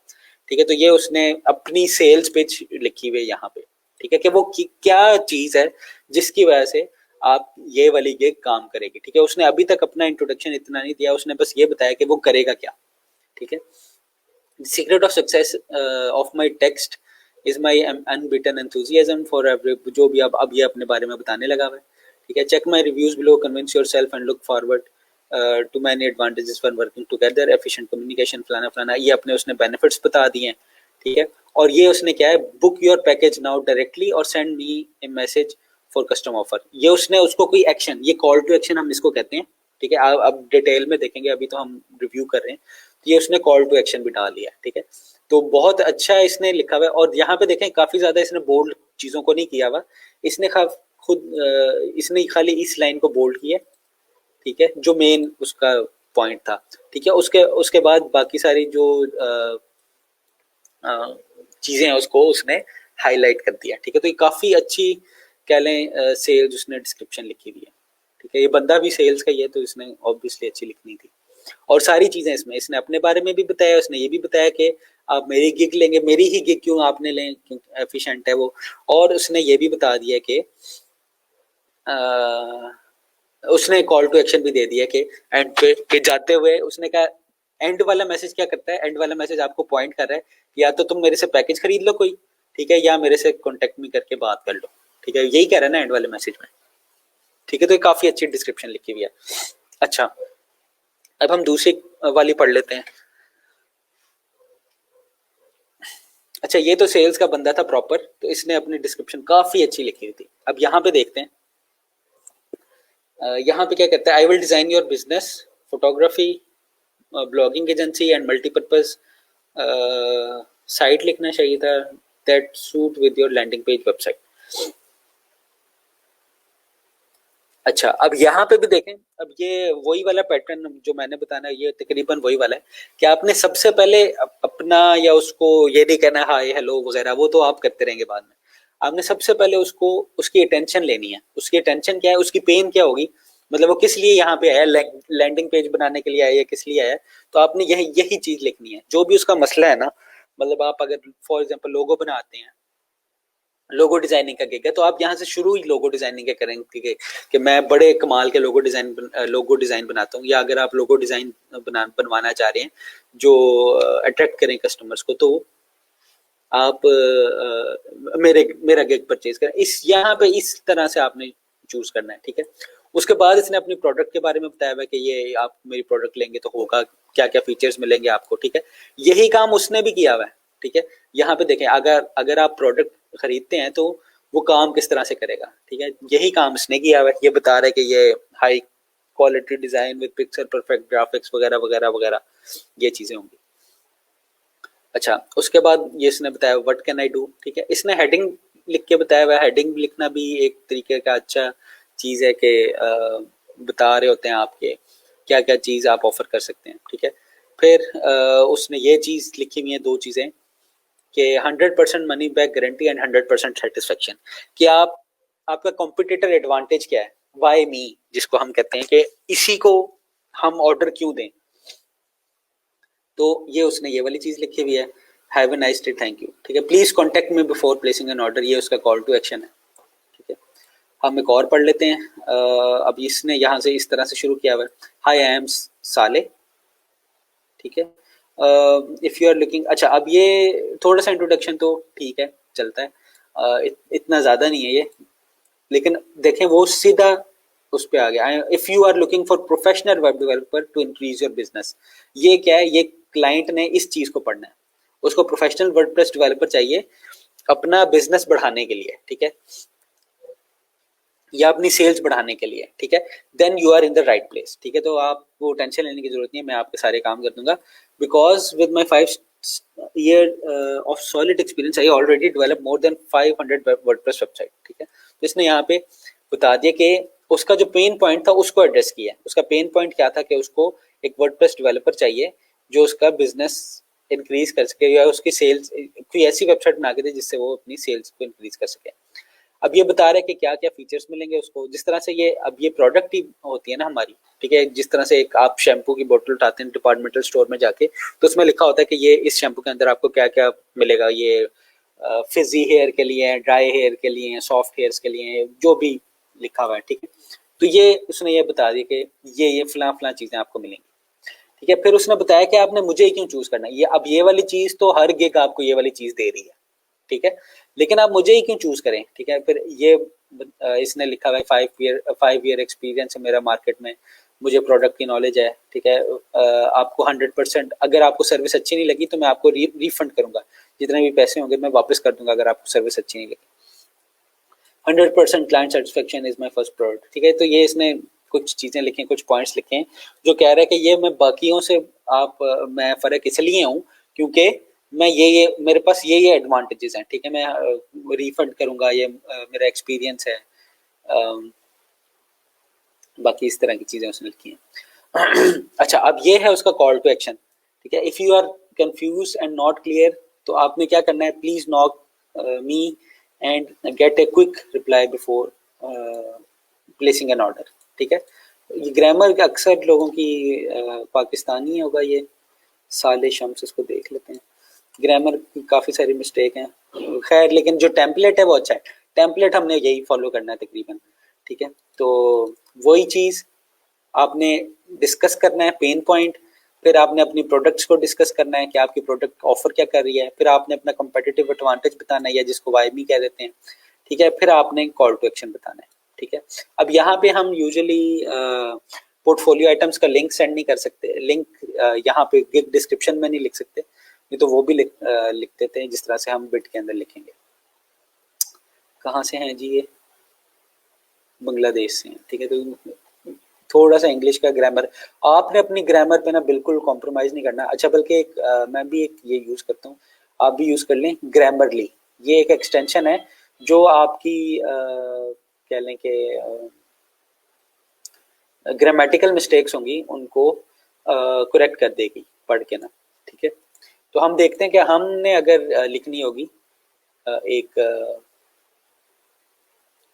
ठीक है, तो ये उसने अपनी sales pitch लिखी हुई है यहाँ पे। ठीक है, कि वो क्या चीज है जिसकी वजह से आप ये वाली गिग काम करेगी। ठीक है, उसने अभी तक अपना इंट्रोडक्शन इतना नहीं दिया, उसने बस ये बताया कि वो करेगा क्या। ठीक है, secret of success of my text is my unbeaten enthusiasm for every, जो भी अब ये अपने बारे में बताने लगा हुआ है। ठीक है, check my reviews below, convince yourself and look forward to many advantages for working together, efficient communication, फलाना फलाना, ये अपने उसने बेनिफिट्स बता दिए हैं। ठीक है, और ये उसने क्या है, book your package now directly और send me a message for custom offer, ये उसने उसको कोई एक्शन, ये कॉल टू एक्शन हम इसको कहते हैं। ठीक है, अब डिटेल में देखेंगे, अभी तो हम रिव्यू कर रहे हैं, तो ये उसने कॉल टू एक्शन भी डाल दिया। ठीक है, तो बहुत अच्छा इसने लिखा हुआ है, और यहाँ पे देखें काफी ज्यादा इसने बोल्ड चीजों को नहीं किया हुआ, इसने खुद इसने खाली इस लाइन को बोल्ड किया। ठीक है, जो मेन उसका पॉइंट था। ठीक है, उसके बाद बाकी सारी जो चीजें हैं उसको उसने हाईलाइट कर दिया। ठीक है, तो ये काफी अच्छी कह लें सेल्स उसने डिस्क्रिप्शन लिखी हुई है। ठीक है, ये बंदा भी सेल्स का ही है तो इसने ऑब्वियसली अच्छी लिखनी थी, और सारी चीजें इसमें इसने अपने बारे में भी बताया, उसने ये भी बताया कि आप मेरी गिग लेंगे, मेरी ही गिग क्यों आपने लें, क्योंकि एफिशिएंट है वो, और उसने ये भी बता दिया कि उसने कॉल टू एक्शन भी दे दिया कि एंड पे कि जाते हुए उसने कहा, एंड वाला मैसेज क्या करता है, एंड वाला मैसेज आपको पॉइंट कर रहा है कि या तो तुम मेरे से पैकेज खरीद लो कोई, ठीक है, या मेरे से कांटेक्ट मी करके बात कर लो। ठीक है, यही कह रहा है ना एंड वाले मैसेज में। ठीक है, तो ये काफी अच्छी डिस्क्रिप्शन लिखी हुई है। अच्छा, अब हम दूसरी वाली पढ़ लेते हैं। अच्छा, ये तो सेल्स का बंदा था प्रॉपर, तो इसने अपनी डिस्क्रिप्शन काफी अच्छी लिखी हुई थी। अब यहाँ पे देखते हैं, यहाँ पे क्या कहता है, I will design your business, photography, blogging agency and multipurpose site लिखना चाहिए था, that suit with your landing page website. अच्छा, अब यहाँ पे भी देखें, अब ये वही वाला पैटर्न जो मैंने बताना, ये तकरीबन वही वाला है कि आपने सबसे पहले अपना या उसको ये नहीं कहना हाय हेलो वगैरह, वो तो आप करते रहेंगे बाद में। आपने सबसे पहले उसको उसकी अटेंशन लेनी है। उसकी अटेंशन क्या है, उसकी पेन क्या होगी, मतलब वो किस लिए यहाँ पे आया, लैंडिंग पेज बनाने के लिए आया या किस लिए आया, तो आपने यही यही चीज लिखनी है, जो भी उसका मसला है ना। मतलब आप अगर फॉर एग्जांपल लोगो बनाते हैं, लोगो डिजाइनिंग का गिग है, तो आप यहाँ से शुरू ही लोगो डिजाइनिंग के करेंगे कि मैं बड़े कमाल के लोगो डिजाइन बनाता हूँ, या अगर आप लोगो डिजाइन बनवाना चाह रहे हैं जो अट्रैक्ट करें कस्टमर्स को, तो आप मेरा गिग परचेज करें। इस यहाँ पे इस तरह से आपने चूज करना है, ठीक है। उसके बाद इसने अपनी प्रोडक्ट के बारे में बताया हुआ कि ये आप मेरी प्रोडक्ट लेंगे तो होगा, क्या क्या फीचर्स मिलेंगे आपको, ठीक है। यही काम उसने भी किया हुआ है, ठीक है। यहाँ पे देखें, अगर अगर आप प्रोडक्ट खरीदते हैं तो वो काम किस तरह से करेगा, ठीक है। यही काम इसने किया हुआ है, ये बता रहा है कि ये high quality design with pixel perfect graphics वगैरह वगैरह वगैरह, ये चीजें होंगी। अच्छा, उसके बाद ये इसने बताया व्हाट कैन आई डू, ठीक है। इसने हेडिंग लिख के बताया हुआ है। हेडिंग लिखना भी एक तरीके का अच्छा चीज है कि बता रहे होते हैं आपके क्या क्या चीज आप ऑफर कर सकते हैं, ठीक है। फिर उसने ये चीज लिखी हुई है, दो चीजें, कि 100% money back guarantee and 100% satisfaction. कि आप, आपका कॉम्पिटिटर एडवांटेज क्या है, वाई मी, जिसको हम कहते हैं कि इसी को हम ऑर्डर क्यों दें, तो ये उसने ये वाली चीज लिखी हुई है। Have a nice day, thank you, ठीक है। Please contact me before placing an order, ये उसका कॉल टू एक्शन है, ठीक है। हम एक और पढ़ लेते हैं। अब इसने यहाँ से इस तरह से शुरू किया हुआ है, हाई आई एम साले, ठीक है। इफ यू आर लुकिंग, अच्छा अब ये थोड़ा सा इंट्रोडक्शन तो ठीक है, चलता है, इतना ज्यादा नहीं है ये, लेकिन देखें वो सीधा उस पे आ गया। If you are looking for professional web developer to increase your business, ये क्या है, ये क्लाइंट ने इस चीज को पढ़ना है, उसको प्रोफेशनल वर्डप्रेस डेवलपर चाहिए अपना बिजनेस बढ़ाने के लिए, ठीक है, या अपनी सेल्स बढ़ाने के लिए, ठीक है। Then you are in the right place, ठीक है। तो आपको टेंशन लेने की जरूरत नहीं है, मैं आपके सारे काम कर दूंगा, because with my 5 year of solid experience I already developed more than 500 WordPress website, ठीक है। तो इसने यहाँ पे बता दिया कि उसका जो पेन पॉइंट था उसको एड्रेस किया है। उसका पेन पॉइंट क्या था कि उसको एक वर्डप्रेस डेवलपर चाहिए जो उसका बिजनेस इंक्रीज कर सके, या उसकी सेल्स, कोई ऐसी वेबसाइट बना के दे जिससे वो अपनी सेल्स को इंक्रीज कर सके। अब ये बता रहे हैं कि क्या क्या फीचर्स मिलेंगे उसको, जिस तरह से ये, अब ये प्रोडक्ट ही होती है ना हमारी, ठीक है। जिस तरह से एक आप शैम्पू की बोतल उठाते हैं डिपार्टमेंटल स्टोर में जाके, तो उसमें लिखा होता है कि ये इस शैम्पू के अंदर आपको क्या क्या मिलेगा, ये फिजी हेयर के लिए, ड्राई हेयर के लिए, सॉफ्ट हेयर्स के लिए, जो भी लिखा हुआ है, ठीक है। तो ये उसने ये बता दिया कि ये फलां फलां चीजें आपको मिलेंगी, ठीक है। फिर उसने बताया कि आपने मुझे ही क्यों चूज करना है, ये अब ये वाली चीज तो हर गिग आपको ये वाली चीज दे रही है, ठीक है, लेकिन आप मुझे ही क्यों चूज करें, ठीक है। फिर ये इसने लिखा हुआ है 5 year एक्सपीरियंस है मेरा मार्केट में, मुझे प्रोडक्ट की नॉलेज है, ठीक है। आपको 100%, अगर आपको सर्विस अच्छी नहीं लगी तो मैं आपको रिफंड करूंगा, जितने भी पैसे होंगे मैं वापस कर दूंगा अगर आपको सर्विस अच्छी नहीं लगी। 100% client satisfaction is my first product, ठीक है। तो ये इसने कुछ चीजें लिखी, कुछ पॉइंट्स लिखे हैं जो कह रहा है कि ये मैं बाकियों से आप मैं फर्क इसलिए हूँ क्योंकि मैं ये मेरे पास ये एडवांटेजेस हैं, ठीक है। मैं रिफंड करूंगा, ये मेरा एक्सपीरियंस है, बाकी इस तरह की चीजें उसने लिखी हैं। अच्छा, अब ये है उसका कॉल टू एक्शन, ठीक है। If you are confuse and not clear, तो आपने क्या करना है, please knock me and get a quick reply before placing an order, ठीक है। ये ग्रामर अक्सर लोगों की पाकिस्तानी होगा, ये साले शम्स, इसको देख लेते हैं। ग्रामर की काफ़ी सारी मिस्टेक हैं, खैर, लेकिन जो टेम्पलेट है वो अच्छा है। टेम्पलेट हमने यही फॉलो करना है तकरीबन, ठीक है। तो वही चीज़ आपने डिस्कस करना है, पेन पॉइंट, फिर आपने अपनी प्रोडक्ट्स को डिस्कस करना है कि आपकी प्रोडक्ट ऑफर क्या कर रही है, फिर आपने अपना कंपेटिटिव एडवांटेज बताना है, या जिसको वाईमी कह देते हैं, ठीक है। फिर आपने कॉल टू एक्शन बताना है, ठीक है। अब यहाँ पे हम यूजुअली पोर्टफोलियो आइटम्स का लिंक सेंड नहीं कर सकते, लिंक यहाँ पे गिग डिस्क्रिप्शन में नहीं लिख सकते, नहीं तो वो भी लिख देते हैं जिस तरह से हम बिट के अंदर लिखेंगे। कहाँ से हैं जी ये, बांग्लादेश से हैं, ठीक है। तो थोड़ा सा इंग्लिश का ग्रामर, आपने अपनी ग्रामर पे ना बिल्कुल कॉम्प्रोमाइज नहीं करना। अच्छा, बल्कि मैं भी एक ये यूज करता हूँ, आप भी यूज कर लें, ग्रामरली। ये एक एक्सटेंशन है जो आपकी कह लें कि ग्रामेटिकल मिस्टेक्स होंगी उनको करेक्ट कर देगी पढ़ के ना, ठीक है। तो हम देखते हैं कि हमने अगर लिखनी होगी एक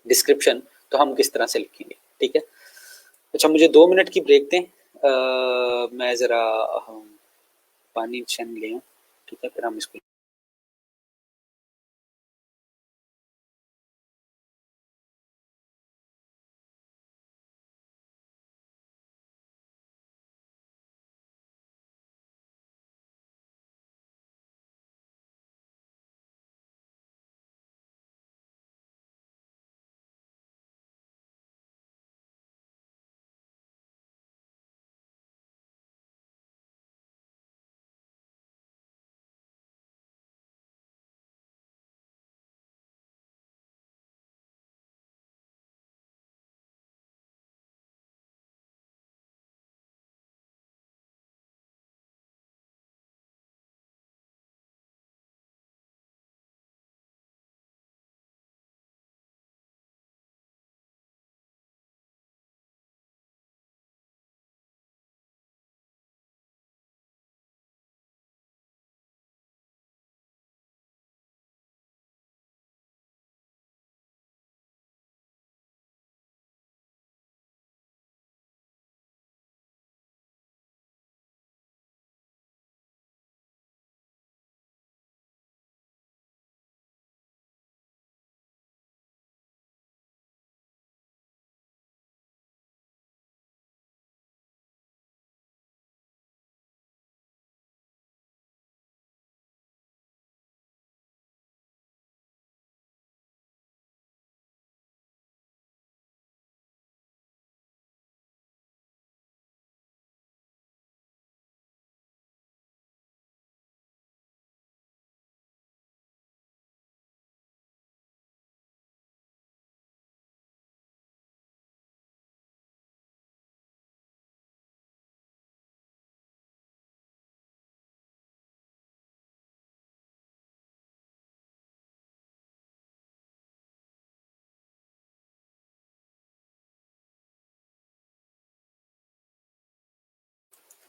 डिस्क्रिप्शन, तो हम किस तरह से लिखेंगे, ठीक है। अच्छा, मुझे 2 मिनट की ब्रेक दें। मैं ज़रा पानी छन ले आऊं, ठीक है, फिर हम इसको।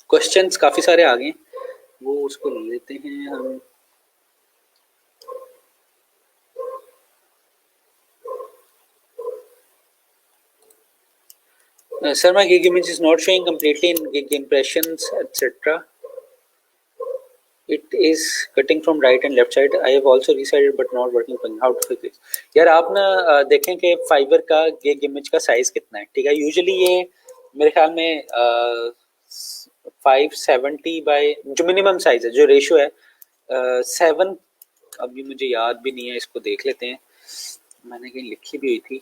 क्वेश्चंस काफ़ी सारे आ गए, वो उसको लेते हैं हम। Sir, my gig image is not showing completely in gig impressions, etc. It is cutting from right and left side. I have also resized but not working. How to fix this? यार आप ना देखें कि fibre का gig image का size कितना है, ठीक है। यूजुअली ये मेरे ख्याल में 570 बाय, जो मिनिमम साइज है, जो रेशो है 7। अभी मुझे याद भी नहीं है, इसको देख लेते हैं, मैंने कहीं लिखी भी हुई थी।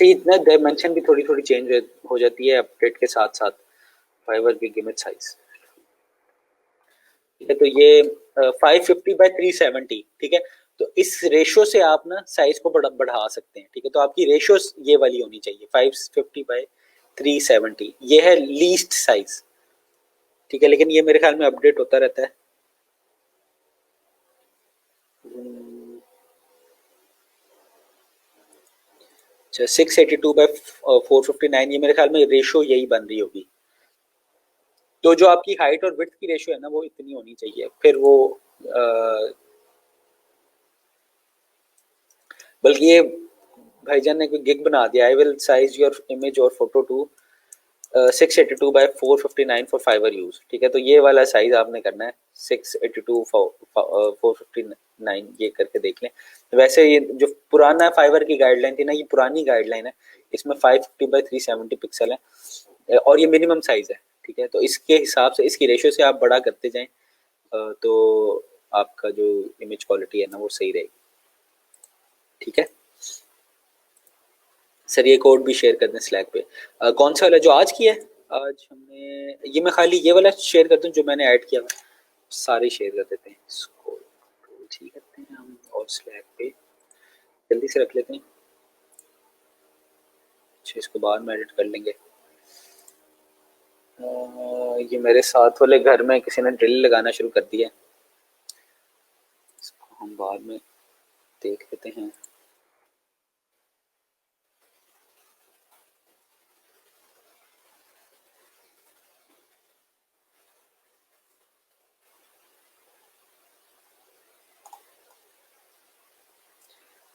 इतना डायमेंशन भी थोड़ी थोड़ी चेंज हो जाती है अपडेट के साथ साथ। फाइबर की इमेज साइज, ठीक है, तो ये 550 बाय 370, ठीक है। तो इस रेशो से आप ना साइज को बढ़ा सकते हैं, ठीक है। तो आपकी रेशो ये वाली होनी चाहिए, 550 बाय 370, ये है लीस्ट साइज, ठीक है। लेकिन ये मेरे ख्याल में अपडेट होता रहता है। 682 बाय 459, ये मेरे ख्याल में रेशो यही बन रही होगी। तो जो आपकी हाइट और विड्थ की रेशो है ना, वो इतनी होनी चाहिए, फिर वो बल्कि ये भाईजान ने कोई गिग बना दिया, I will size your image और photo to 682 by 459 for Fiverr use, ठीक है। तो ये वाला साइज आपने करना है 682 459, ये करके देख लें। वैसे ये जो पुराना फाइबर की गाइडलाइन थी ना, ये पुरानी गाइडलाइन है, इसमें 550 बाय 370 पिक्सल है और ये मिनिमम साइज है, ठीक है। तो इसके हिसाब से, इसकी रेशियो से आप बड़ा करते जाएं तो आपका जो इमेज क्वालिटी है ना, वो सही रहेगी, ठीक है। सर ये कोड भी शेयर कर दें स्लैक पे। कौन सा वाला जो आज किया है? आज हमने ये, मैं खाली ये वाला शेयर कर दूं जो मैंने ऐड किया हुआ, सारे शेयर कर देते हैं इसको, ठीक करते हैं हम, और स्लैक पे जल्दी से रख लेते हैं। अच्छा, इसको बाद में एडिट कर लेंगे। ये मेरे साथ वाले घर में किसी ने ड्रिल लगाना शुरू कर दिया है, इसको हम बाद में देख लेते हैं।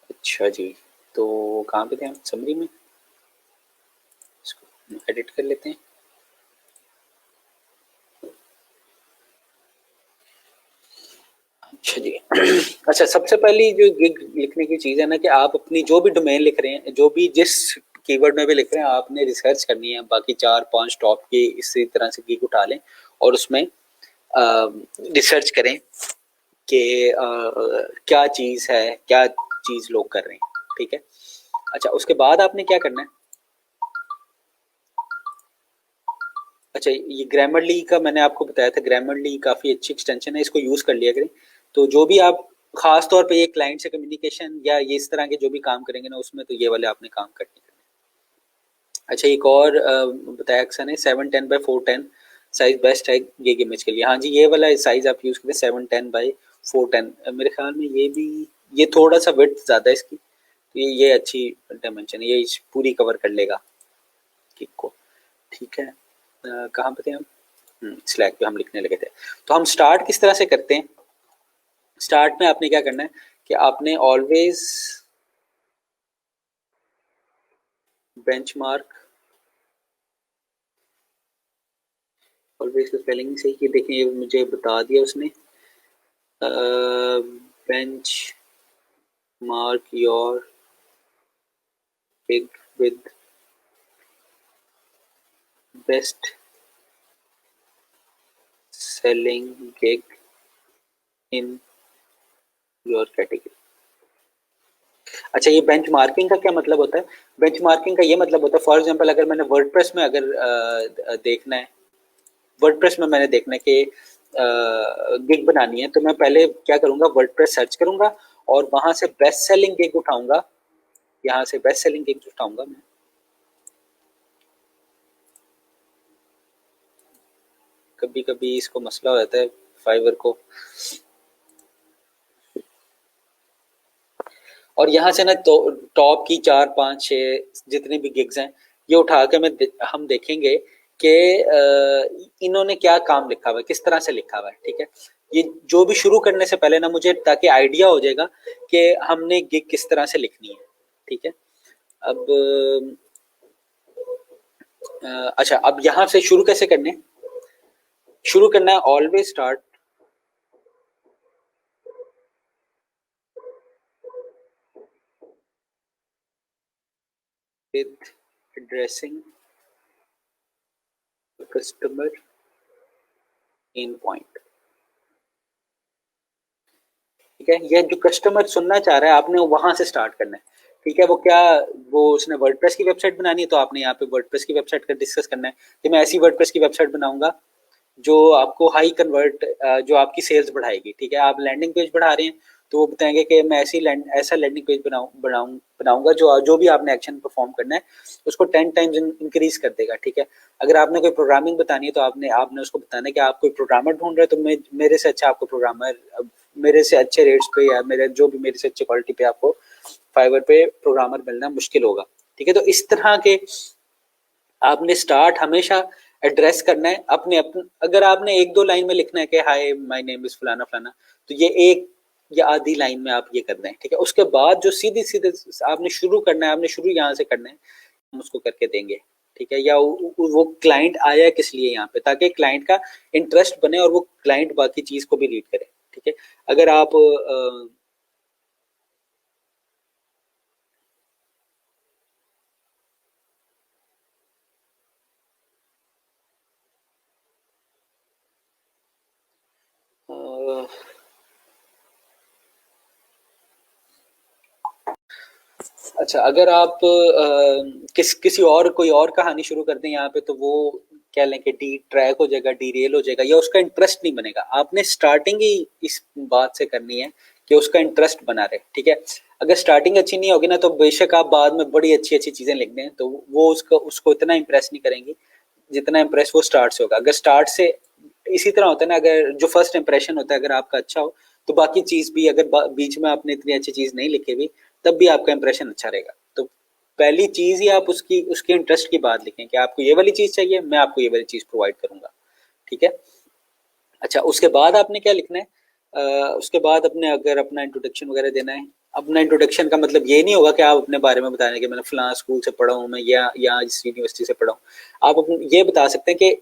अच्छा जी, तो कहाँ पे थे हम, समरी में, इसको एडिट कर लेते हैं। अच्छा जी। अच्छा, सबसे पहली जो गिग लिखने की चीज़ है ना कि आप अपनी जो भी डोमेन लिख रहे हैं, जो भी जिस कीवर्ड में भी लिख रहे हैं, आपने रिसर्च करनी है। बाकी 4-5 टॉप की इसी तरह से गिग उठा लें और उसमें रिसर्च करें कि क्या चीज़ है, क्या चीज़ लोग कर रहे हैं, ठीक है। अच्छा, उसके बाद आपने क्या करना है, अच्छा ये ग्रामरली का मैंने आपको बताया था, ग्रामरली काफ़ी अच्छी एक्सटेंशन है, इसको यूज़ कर लिया करें। तो जो भी आप खास तौर पे ये क्लाइंट से कम्युनिकेशन या ये इस तरह के जो भी काम करेंगे ना, उसमें तो ये वाले आपने काम करने करने। अच्छा, एक और बताया अक्सर ने 710x410 साइज बेस्ट है गिग इमेज के लिए। हाँ जी, ये वाला साइज आप यूज़ करें 710x410। मेरे ख्याल में ये भी, ये थोड़ा सा विड्थ ज़्यादा है इसकी, तो ये अच्छी डायमेंशन है, ये पूरी कवर कर लेगा गिग को, ठीक है। कहाँ पे थे हम, स्लैक पे हम लिखने लगे थे। तो हम स्टार्ट किस तरह से करते हैं, स्टार्ट में आपने क्या करना है कि आपने ऑलवेज बेंचमार्क, ऑलवेज की स्पेलिंग सही की, देखें ये मुझे बता दिया उसने, bench mark your gig with best selling gig in your category. अच्छा, ये बेंच मार्किंग का क्या मतलब होता है, बेंच मार्किंग का ये मतलब होता है, फॉर एग्जांपल अगर मैंने वर्डप्रेस में अगर देखना है, वर्डप्रेस में मैंने देखना है कि गिग बनानी है, तो मैं पहले क्या करूंगा, वर्डप्रेस सर्च करूंगा और वहां से बेस्ट सेलिंग गिग उठाऊंगा, यहाँ से बेस्ट सेलिंग गिग उठाऊंगा मैं। कभी कभी इसको मसला हो जाता है फाइवर को, और यहाँ से ना तो टॉप की 4-5-6 जितने भी गिग्स हैं ये उठा के हम देखेंगे कि इन्होंने क्या काम लिखा हुआ है, किस तरह से लिखा हुआ है, ठीक है। ये जो भी शुरू करने से पहले ना मुझे ताकि आइडिया हो जाएगा कि हमने गिग किस तरह से लिखनी है, ठीक है। अब अच्छा, अब यहाँ से शुरू कैसे करने, शुरू करना है always start with addressing customer in point, ठीक है। ये जो कस्टमर सुनना चाह रहा है आपने वहां से स्टार्ट करना है, ठीक है। वो क्या, वो उसने वर्डप्रेस की वेबसाइट बनानी है, तो आपने यहाँ पे वर्डप्रेस की वेबसाइट का डिस्कस करना है कि मैं ऐसी वर्डप्रेस की वेबसाइट बनाऊंगा जो आपको हाई कन्वर्ट, जो आपकी सेल्स बढ़ाएगी, ठीक है। आप लैंडिंग पेज बढ़ा रहे हैं तो वो बताएंगे कि मैं ऐसा लैंडिंग पेज बनाऊंगा जो जो भी आपने एक्शन परफॉर्म करना है उसको 10 टाइम्स इंक्रीज कर देगा, ठीक है। अगर आपने कोई प्रोग्रामिंग बतानी है तो आपने आपने उसको बताना है कि आप कोई प्रोग्रामर ढूंढ रहे हैं, तो मेरे से अच्छा आपको प्रोग्रामर, मेरे से अच्छे रेट्स पे या मेरे जो भी मेरे से अच्छी क्वालिटी पे आपको फाइवर पे प्रोग्रामर मिलना मुश्किल होगा, ठीक है। तो इस तरह के आपने स्टार्ट हमेशा एड्रेस करना है अपने अगर आपने 1-2 लाइन में लिखना है कि हाय माय नेम इज फलाना फलाना, तो ये एक या आधी लाइन में आप ये करना है, ठीक है। उसके बाद जो सीधे सीधे आपने शुरू करना है, आपने शुरू यहाँ से करना है, हम उसको करके देंगे, ठीक है। या वो क्लाइंट आया किस लिए यहाँ पे, ताकि क्लाइंट का इंटरेस्ट बने और वो क्लाइंट बाकी चीज को भी रीड करे, ठीक है। अगर आप अ, अच्छा, अगर आप किसी और कोई और कहानी शुरू कर दें यहाँ पे, तो वो कह लें कि डी ट्रैक हो जाएगा, डी रेल हो जाएगा, या उसका इंटरेस्ट नहीं बनेगा। आपने स्टार्टिंग ही इस बात से करनी है कि उसका इंटरेस्ट बना रहे, ठीक है। अगर स्टार्टिंग अच्छी नहीं होगी ना, तो बेशक आप बाद में बड़ी अच्छी अच्छी चीजें लिख दें, तो वो उसको इतना इंप्रेस नहीं करेंगी जितना इंप्रेस वो स्टार्ट से होगा। अगर स्टार्ट से इसी तरह होता है ना, अगर जो फर्स्ट इंप्रेशन होता है अगर आपका अच्छा हो, तो बाकी चीज भी अगर बीच में आपने इतनी अच्छी चीज नहीं लिखी हुई, तब भी आपका इंप्रेशन अच्छा रहेगा। तो पहली चीज ही आप उसकी उसके इंटरेस्ट की बात लिखें कि आपको ये वाली चीज चाहिए, मैं आपको ये वाली चीज प्रोवाइड करूंगा, ठीक है। अच्छा, उसके बाद आपने क्या लिखना है, उसके बाद अपने अगर अपना इंट्रोडक्शन वगैरह देना है, अपना इंट्रोडक्शन का मतलब ये नहीं होगा कि आप अपने बारे में बताने कि मैंने फलां स्कूल से पढ़ा हूँ, मैं या इस यूनिवर्सिटी से पढ़ा हूँ। आप ये बता सकते हैं कि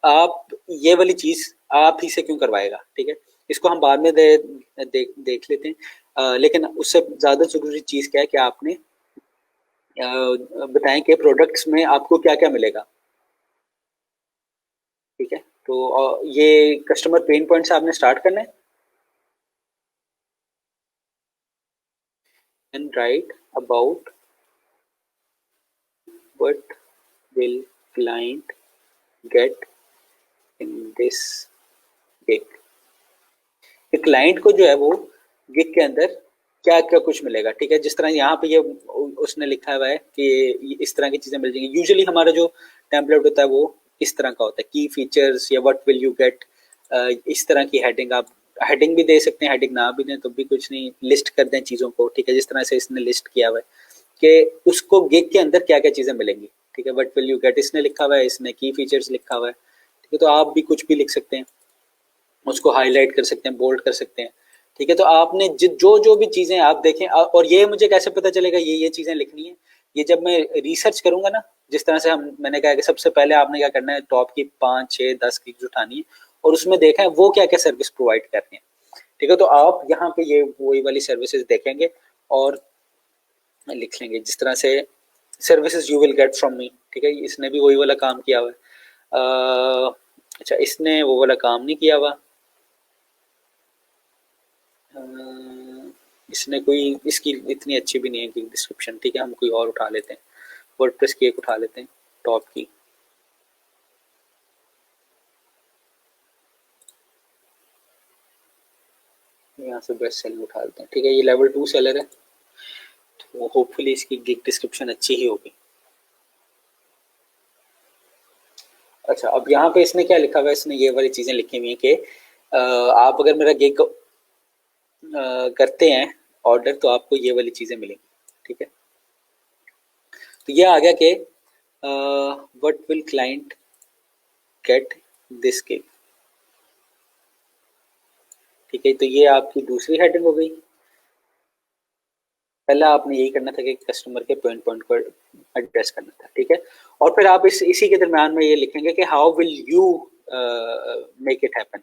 आप ये वाली चीज आप ही से क्यों करवाएगा, ठीक है। इसको हम बाद में देख लेते हैं। लेकिन उससे ज्यादा जरूरी चीज क्या है कि आपने बताएं कि प्रोडक्ट्स में आपको क्या क्या मिलेगा, ठीक है। तो ये कस्टमर पेन पॉइंट से आपने स्टार्ट करना है। And right about what will client get in this gig. Client को जो है वो गिग के अंदर क्या क्या कुछ मिलेगा, ठीक है। जिस तरह यहाँ पे ये उसने लिखा हुआ है कि इस तरह की चीजें मिल जाएंगी। यूजुअली हमारा जो टेम्पलेट होता है वो इस तरह का होता है, की फीचर्स या व्हाट विल यू गेट, इस तरह की हेडिंग। आप हेडिंग भी दे सकते हैं, हेडिंग ना भी दें तो भी कुछ नहीं, लिस्ट कर दें चीजों को, ठीक है। जिस तरह से इसने लिस्ट किया हुआ है कि उसको गिग के अंदर क्या क्या चीजें मिलेंगी, ठीक है। व्हाट विल यू गेट इसने लिखा हुआ है, इसने की फीचर्स लिखा हुआ है, ठीक है। तो आप भी कुछ भी लिख सकते हैं, उसको हाईलाइट कर सकते हैं, बोल्ड कर सकते हैं, ठीक है। तो आपने जो जो भी चीजें आप देखें, और ये मुझे कैसे पता चलेगा ये चीजें लिखनी है, ये जब मैं रिसर्च करूंगा ना। जिस तरह से हम मैंने कहा कि सबसे पहले आपने क्या करना है, टॉप की 5 6 10 क्लिक्स उठानी है और उसमें देखा है वो क्या क्या सर्विस प्रोवाइड कर रहे हैं, ठीक है। तो आप यहाँ पे ये वही वाली सर्विसेज देखेंगे और लिख लेंगे। जिस तरह से services you will get from me, ठीक है। इसने भी वही वाला काम किया हुआ है। अच्छा, इसने वो वाला काम नहीं किया हुआ। इसने कोई इसकी इतनी अच्छी भी नहीं है कि डिस्क्रिप्शन, ठीक है। हम कोई और उठा लेते हैं, वर्डप्रेस की एक उठा लेते हैं, टॉप की। यहाँ से बेस्ट सेलर उठा लेते हैं, ठीक है। ये लेवल 2 सेलर है, तो होपफुली इसकी गिग डिस्क्रिप्शन अच्छी ही होगी। अच्छा, अब यहाँ पे इसने क्या लिखा हुआ है, इसने ये वाली चीजें लिखी हुई है कि आप अगर मेरा गिग करते हैं ऑर्डर तो आपको ये वाली चीजें मिलेंगी, ठीक है। तो ये आ गया कि what will client get this gig, ठीक है। तो ये आपकी दूसरी हेडिंग हो गई। पहला आपने यही करना था कि कस्टमर के पेन पॉइंट को एड्रेस करना था, ठीक है। और फिर आप इसी के दरम्यान में ये लिखेंगे कि how will you make it happen.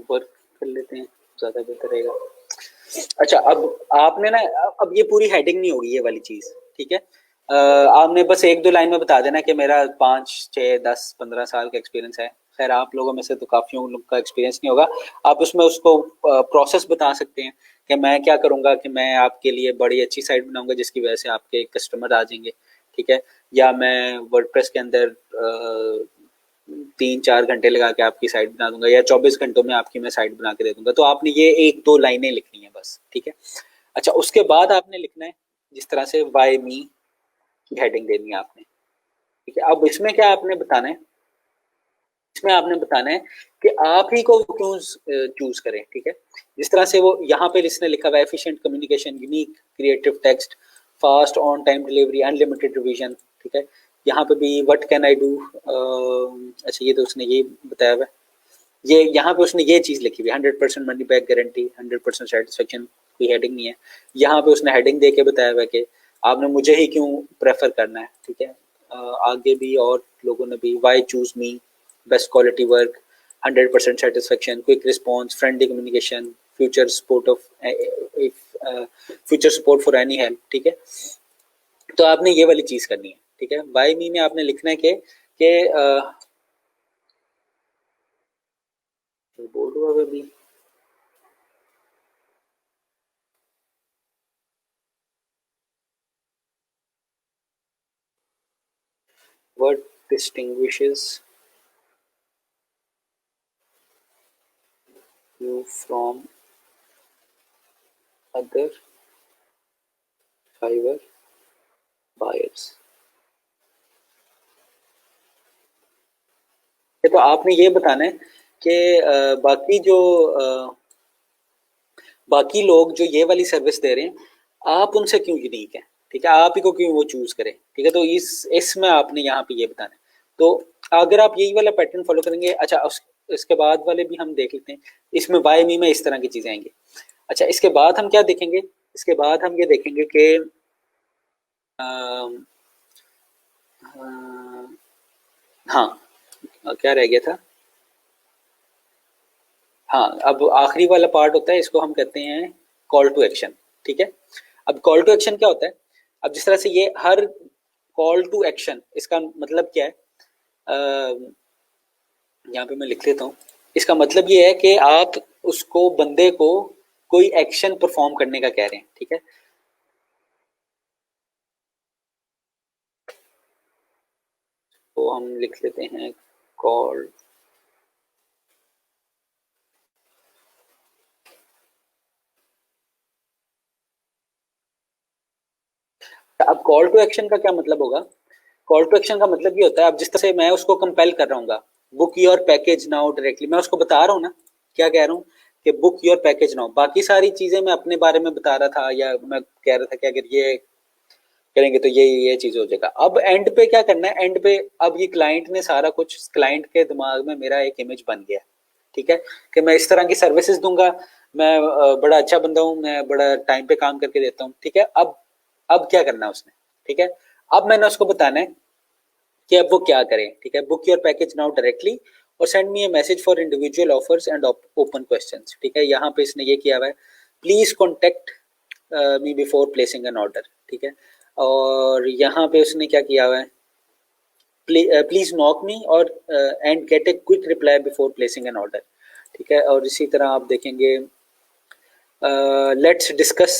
Work कर लेते हैं, ज्यादा बेहतर रहेगा। अच्छा, अब आपने ना, अब ये पूरी हेडिंग नहीं होगी ये वाली चीज, ठीक है। आपने बस 1 2 लाइन में बता देना कि मेरा 5 6 10 15 साल का एक्सपीरियंस है। खैर आप लोगों में से तो काफियों लोग का एक्सपीरियंस नहीं होगा। आप उसमें उसको प्रोसेस बता सकते हैं कि मैं क्या करूंगा, कि मैं आपके लिए बड़ी अच्छी साइट बनाऊंगा जिसकी वजह से आपके कस्टमर आ जाएंगे, ठीक है। या मैं वर्डप्रेस के अंदर 3 4 घंटे लगा के आपकी साइट बना दूंगा, या 24 घंटों में आपकी मैं साइट बना के दे दूंगा। तो आपने ये 1 2 लाइनें लिखनी है बस, ठीक है। अच्छा, उसके बाद आपने लिखना है जिस तरह से वाई मी की हेडिंग देनी है आपने, ठीक है। अब इसमें क्या आपने बताना है, इसमें आपने बताना है कि आप ही को क्यों चूज करें, ठीक है। जिस तरह से वो यहाँ पे इसने लिखा हुआ है, efficient communication, unique creative text, fast on time delivery, unlimited revision, ठीक है। यहाँ पे भी व्हाट कैन आई डू, अच्छा ये तो उसने ये बताया हुआ है। ये यहाँ पे उसने ये चीज लिखी हुई है, 100% मनी बैक गारंटी, 100% सेटिस्फेक्शन, कोई हेडिंग नहीं है। यहाँ पे उसने हेडिंग दे के बताया हुआ है कि आपने मुझे ही क्यों प्रेफर करना है, ठीक है। आगे भी और लोगों ने भी, why choose me, best quality work, 100% satisfaction, quick response, friendly communication, future support of future support for any help, ठीक है। तो आपने ये वाली चीज करनी है, ठीक है। वाई मी में आपने लिखना है कि बोल रहा हूँ अभी, what distinguishes you from other Fiverr buyers। ये तो आपने ये बताना है कि बाकी जो बाकी लोग जो ये वाली सर्विस दे रहे हैं, आप उनसे क्यों यूनिक है, ठीक है, आप ही को क्यों वो चूज करें, ठीक है। तो इसमें आपने यहाँ पे ये बताना है। तो अगर आप यही वाला पैटर्न फॉलो करेंगे, अच्छा इसके बाद वाले भी हम देख लेते हैं। इसमें वाई मी में इस तरह की चीजें आएंगी। अच्छा, इसके बाद हम क्या देखेंगे, इसके बाद हम ये देखेंगे कि हाँ, क्या रह गया था, हाँ, अब आखिरी वाला पार्ट होता है, इसको हम कहते हैं कॉल टू एक्शन, ठीक है। अब कॉल टू एक्शन क्या होता है, अब जिस तरह से ये हर कॉल टू एक्शन, इसका मतलब क्या है, यहाँ पे मैं लिख लेता हूँ। इसका मतलब ये है कि आप उसको, बंदे को कोई एक्शन परफॉर्म करने का कह रहे हैं, ठीक है। तो हम लिख लेते हैं कॉल, अब कॉल टू एक्शन का क्या मतलब होगा, कॉल टू एक्शन का मतलब ये होता है, अब जिस तरह से मैं उसको कंपेल कर रहा हूँ, book your package now directly, मैं उसको बता रहा हूँ ना, क्या कह रहा हूँ कि बुक योर पैकेज नाउ, बाकी सारी चीजें मैं अपने बारे में बता रहा था, या मैं कह रहा था कि अगर ये करेंगे तो ये चीज हो जाएगा। अब एंड पे क्या करना है, एंड पे अब ये क्लाइंट ने सारा कुछ, क्लाइंट के दिमाग में मेरा एक इमेज बन गया, ठीक है, कि मैं इस तरह की सर्विसेज दूंगा, मैं बड़ा अच्छा बंदा हूँ, मैं बड़ा टाइम पे काम करके देता हूँ, ठीक है। अब क्या करना है उसने, ठीक है, अब मैंने उसको बताना है कि अब वो क्या करें, ठीक है। Book your package now directly और send me a message for individual offers and open questions, ठीक है। यहाँ पे इसने ये किया हुआ है, please contact me before placing an order, ठीक है। और यहाँ पे उसने क्या किया हुआ है, प्लीज नॉक मी और and get a quick reply before placing an order, ठीक है। और इसी तरह आप देखेंगे, let's discuss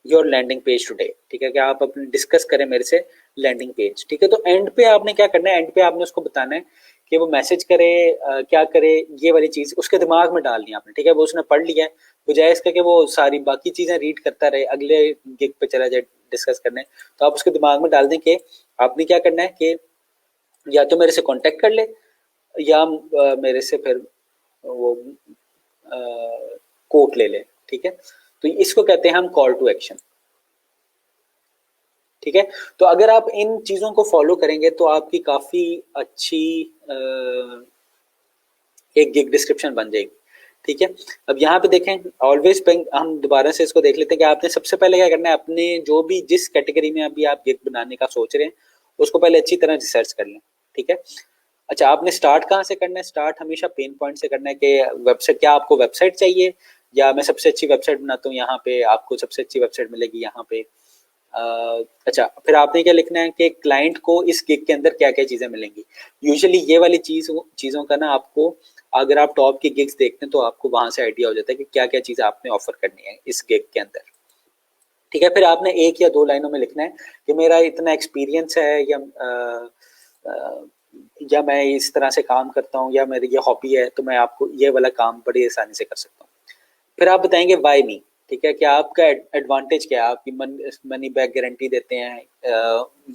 your landing page today, ठीक है, कि आप अपने डिस्कस करें मेरे से लैंडिंग पेज, ठीक है। तो एंड पे आपने क्या करना है, एंड पे आपने उसको बताना है कि वो मैसेज करे, क्या करे, ये वाली चीज उसके दिमाग में डालनी है आपने, ठीक है। वो उसने पढ़ लिया है, बजाय इसका कि वो सारी बाकी चीजें रीड करता रहे, अगले गिग पे चला जाए डिस्कस करने, तो आप उसके दिमाग में डाल दें कि आपने क्या करना है कि या तो मेरे से कांटेक्ट कर ले, या मेरे से फिर वो कोट ले ले, ठीक है। तो इसको कहते हैं हम कॉल टू एक्शन, ठीक है। तो अगर आप इन चीजों को फॉलो करेंगे तो आपकी काफी अच्छी एक गिग डिस्क्रिप्शन बन जाएगी, ठीक है। अब यहाँ पे देखें, ऑलवेज हम दोबारा से इसको देख लेते हैं कि आपने सबसे पहले क्या करना है, अपने जो भी जिस कैटेगरी में अभी आप गिग बनाने का सोच रहे हैं उसको पहले अच्छी तरह रिसर्च कर लें, ठीक है। अच्छा, आपने स्टार्ट कहाँ से करना है, स्टार्ट हमेशा पेन पॉइंट से करना है कि वेबसाइट, क्या आपको वेबसाइट चाहिए, या मैं सबसे अच्छी वेबसाइट बनाता हूँ, यहाँ पे आपको सबसे अच्छी वेबसाइट मिलेगी यहाँ पे। अच्छा, फिर आपने क्या लिखना है कि क्लाइंट को इस गिग के अंदर क्या क्या चीजें मिलेंगी। यूजुअली ये वाली चीजों का ना आपको, अगर आप टॉप की गिग्स देखते हैं तो आपको वहां से आइडिया हो जाता है कि क्या क्या चीजें आपने ऑफर करनी है इस गिग के अंदर, ठीक है। फिर आपने एक या दो लाइनों में लिखना है कि मेरा इतना एक्सपीरियंस है, या मैं इस तरह से काम करता हूँ, या मेरी ये हॉबी है, तो मैं आपको ये वाला काम बड़ी आसानी से कर सकता हूँ। फिर आप बताएंगे वाई मी, ठीक है, कि आपका एडवांटेज क्या है, आपकी मनी बैक गारंटी देते हैं,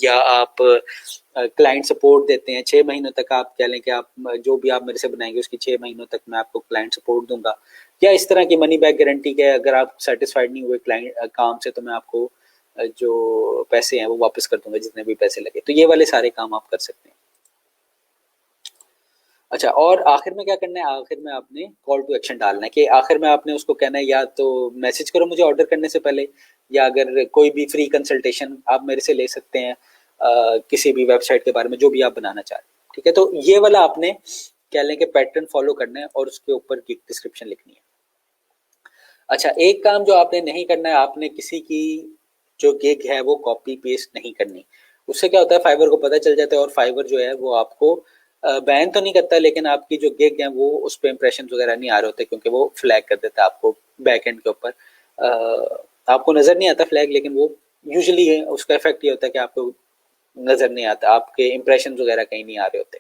या आप क्लाइंट सपोर्ट देते हैं 6 महीनों तक, आप कह लें कि आप जो भी आप मेरे से बनाएंगे उसकी 6 महीनों तक मैं आपको क्लाइंट सपोर्ट दूंगा, या इस तरह की मनी बैक गारंटी के, अगर आप सेटिस्फाइड नहीं हुए क्लाइंट काम से तो मैं आपको जो पैसे हैं वो वापस कर दूंगा, जितने भी पैसे लगे। तो ये वाले सारे काम आप कर सकते हैं। अच्छा, और आखिर में क्या करना है, आखिर में आपने कॉल टू एक्शन डालना है कि आखिर में आपने उसको कहना है या तो मैसेज करो मुझे ऑर्डर करने से पहले, या अगर कोई भी फ्री कंसल्टेशन आप मेरे से ले सकते हैं किसी भी वेबसाइट के बारे में जो भी आप बनाना चाह रहे हैं, ठीक है। तो ये वाला आपने कह लें कि पैटर्न फॉलो करना है और उसके ऊपर गिग डिस्क्रिप्शन लिखनी है। अच्छा, एक काम जो आपने नहीं करना है, आपने किसी की जो गिग है वो कॉपी पेस्ट नहीं करनी। उससे क्या होता है, फाइवर को पता चल जाता है, और फाइवर जो है वो आपको बैन तो नहीं करता, लेकिन आपकी जो गिग है वो उस पर इंप्रेशन वगैरह नहीं आ रहे होते, क्योंकि वो फ्लैग कर देता है आपको बैक एंड के ऊपर। आपको नजर नहीं आता फ्लैग, लेकिन वो यूजुअली उसका इफेक्ट ये होता है कि आपको नजर नहीं आता, आपके इंप्रेशन वगैरह कहीं नहीं आ रहे होते,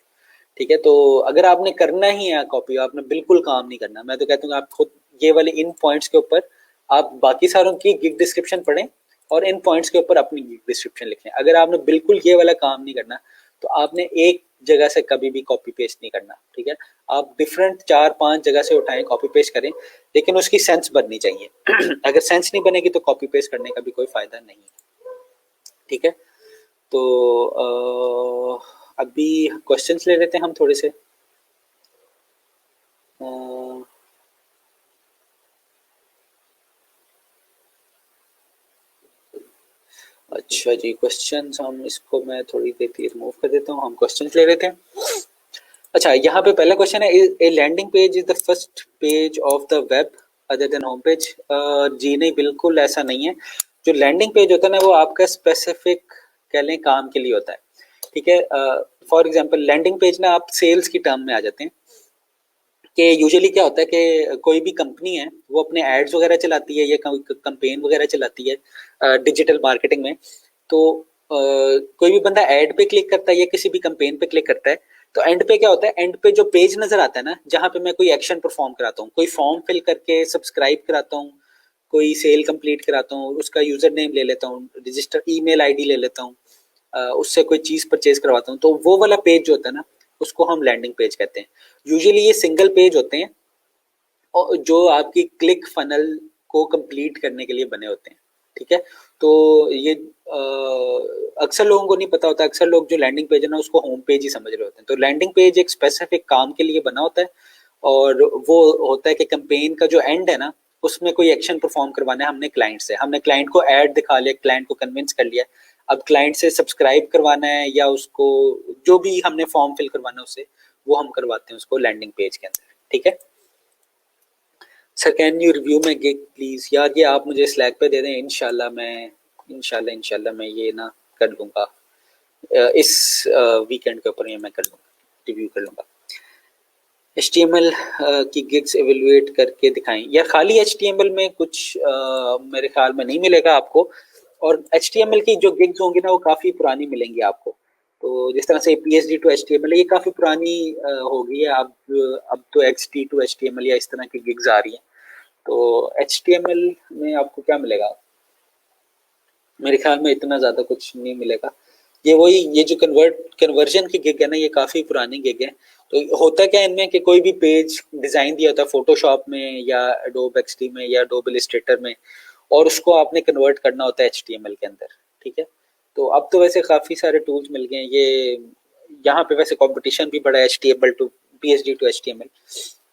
ठीक है। तो अगर आपने करना ही है कॉपी, आपने बिल्कुल काम नहीं करना, मैं तो कहता हूँ आप खुद ये वाले इन पॉइंट्स के ऊपर आप बाकी सारों की गिग डिस्क्रिप्शन पढ़ें और इन पॉइंट्स के ऊपर अपनी गिग डिस्क्रिप्शन लिखें। अगर आपने बिल्कुल ये वाला काम नहीं करना तो आपने एक जगह से कभी भी कॉपी पेस्ट नहीं करना, ठीक है। आप डिफरेंट 4-5 जगह से उठाएं, कॉपी पेस्ट करें। लेकिन उसकी सेंस बननी चाहिए। अगर सेंस नहीं बनेगी तो कॉपी पेस्ट करने का भी कोई फायदा नहीं है। ठीक है, तो अभी क्वेश्चंस ले लेते हैं हम थोड़े से। अच्छा जी, क्वेश्चंस हम इसको मैं थोड़ी देर के लिए रिमूव कर देता हूँ, हम क्वेश्चंस ले लेते हैं। अच्छा, यहाँ पे पहला क्वेश्चन है, a landing page is the first page of the web other than home page. जी नहीं, बिल्कुल ऐसा नहीं है। जो लैंडिंग पेज होता है ना, वो आपका स्पेसिफिक कह लें काम के लिए होता है। ठीक है, फॉर एग्जांपल लैंडिंग पेज ना आप सेल्स की टर्म में आ जाते हैं कि यूजुअली क्या होता है कि कोई भी कंपनी है वो अपने एड्स वगैरह चलाती है या कंपेन वगैरह चलाती है डिजिटल मार्केटिंग में। तो कोई भी बंदा एड पे क्लिक करता है या किसी भी कंपेन पे क्लिक करता है, तो एंड पे क्या होता है, एंड पे जो पेज नजर आता है ना, जहाँ पे मैं कोई एक्शन परफॉर्म कराता हूँ, कोई फॉर्म फिल करके सब्सक्राइब कराता हूँ, कोई सेल कंप्लीट कराता हूँ, उसका यूजर नेम ले लेता हूँ, रजिस्टर ईमेल आईडी ले लेता हूँ, उससे कोई चीज परचेज करवाता हूँ, तो वो वाला पेज जो होता है ना, उसको हम लैंडिंग पेज कहते हैं। यूजुअली ये सिंगल पेज होते हैं और जो आपकी क्लिक फनल को कंप्लीट करने के लिए बने होते हैं। ठीक है, तो ये अक्सर लोगों को नहीं पता होता, अक्सर लोग जो लैंडिंग पेज है ना उसको होम पेज ही समझ रहे होते हैं। तो लैंडिंग पेज एक स्पेसिफिक काम के लिए बना होता है और वो होता है कि कैंपेन का जो एंड है ना, उसमें कोई एक्शन परफॉर्म करवाना है हमने क्लाइंट से, हमने क्लाइंट को ऐड दिखा लिया, क्लाइंट को कन्विंस कर लिया, अब क्लाइंट से सब्सक्राइब करवाना है या उसको जो भी हमने फॉर्म फिल करवाना है उससे, वो हम करवाते हैं उसको लैंडिंग पेज के अंदर। ठीक है sir, can you review my gig please. यार ये आप मुझे स्लैक पे दे दें, इंशाल्लाह मैं ये ना कर लूंगा, इस वीकेंड के ऊपर ये मैं कर लूंगा, रिव्यू कर लूंगा। HTML की गिग्स एवेलुएट करके दिखाएं। यार खाली HTML में कुछ मेरे ख्याल में नहीं मिलेगा आपको, और HTML की जो गिग्स होंगी ना वो काफ़ी पुरानी मिलेंगी आपको। तो जिस तरह से PSD टू HTML ये काफ़ी पुरानी हो गई है। अब तो XT टू HTML या इस तरह की गिग्स आ रही हैं। तो HTML में आपको क्या मिलेगा, मेरे ख्याल में इतना ज़्यादा कुछ नहीं मिलेगा। ये वही, ये जो कन्वर्जन की गिग है ना, ये काफ़ी पुरानी गिग है। तो होता क्या है इनमें कि कोई भी पेज डिज़ाइन दिया होता है फोटोशॉप में या एडोब एक्सडी में या एडोब इलस्ट्रेटर में, और उसको आपने कन्वर्ट करना होता है HTML के अंदर। ठीक है, तो अब तो वैसे काफ़ी सारे टूल्स मिल गए हैं। ये यहाँ पे वैसे कंपटीशन भी बड़ा है HTML to PSD to HTML।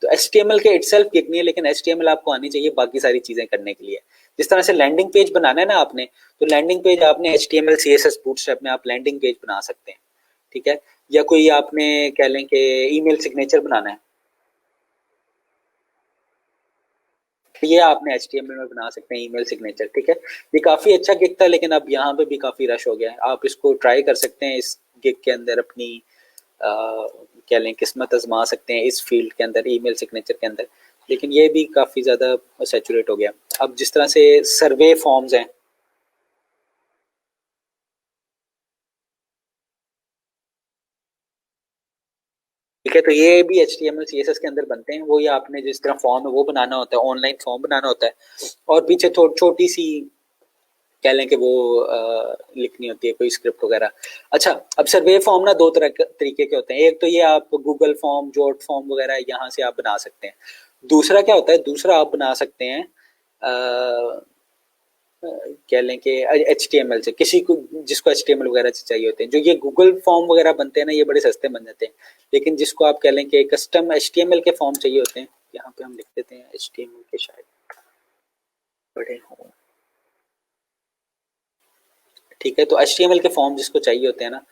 तो HTML के इटसेल्फ गिग नहीं है, लेकिन HTML आपको आनी चाहिए बाकी सारी चीज़ें करने के लिए। जिस तरह से लैंडिंग पेज बनाना है ना आपने, तो लैंडिंग पेज आपने HTML CSS बूटस्ट्रैप में आप लैंडिंग पेज बना सकते हैं। ठीक है, या कोई आपने कह लें कि ईमेल सिग्नेचर बनाना है, ये आपने HTML में बना सकते हैं ईमेल सिग्नेचर। ठीक है, ये काफ़ी अच्छा गिग था, लेकिन अब यहाँ पे भी काफ़ी रश हो गया है। आप इसको ट्राई कर सकते हैं, इस गिग के अंदर अपनी कह लें किस्मत आजमा सकते हैं इस फील्ड के अंदर, ईमेल सिग्नेचर के अंदर। लेकिन ये भी काफ़ी ज़्यादा सैचुरेट हो गया। अब जिस तरह से सर्वे फॉर्म्स हैं, ठीक है, तो ये भी HTML CSS के अंदर बनते हैं। वो ये आपने जिस तरह फॉर्म है वो बनाना होता है, ऑनलाइन फॉर्म बनाना होता है, और पीछे छोटी सी कह लें कि वो लिखनी होती है कोई स्क्रिप्ट वगैरह। अच्छा, अब सर्वे फॉर्म ना दो तरह के तरीके के होते हैं। एक तो ये आप गूगल फॉर्म, जॉट फॉर्म वगैरह यहाँ से आप बना सकते हैं। दूसरा क्या होता है, दूसरा आप बना सकते हैं कह लें कि HTML से, किसी को जिसको HTML वगैरह से चाहिए होते हैं। जो ये गूगल फॉर्म वगैरह बनते हैं ना, ये बड़े सस्ते बन जाते हैं। लेकिन जिसको आप कह लें कि कस्टम HTML के फॉर्म चाहिए होते हैं, यहाँ पे हम लिख देते हैं HTML के, शायद बड़े हों। ठीक है, तो HTML के फॉर्म जिसको चाहिए होते हैं ना,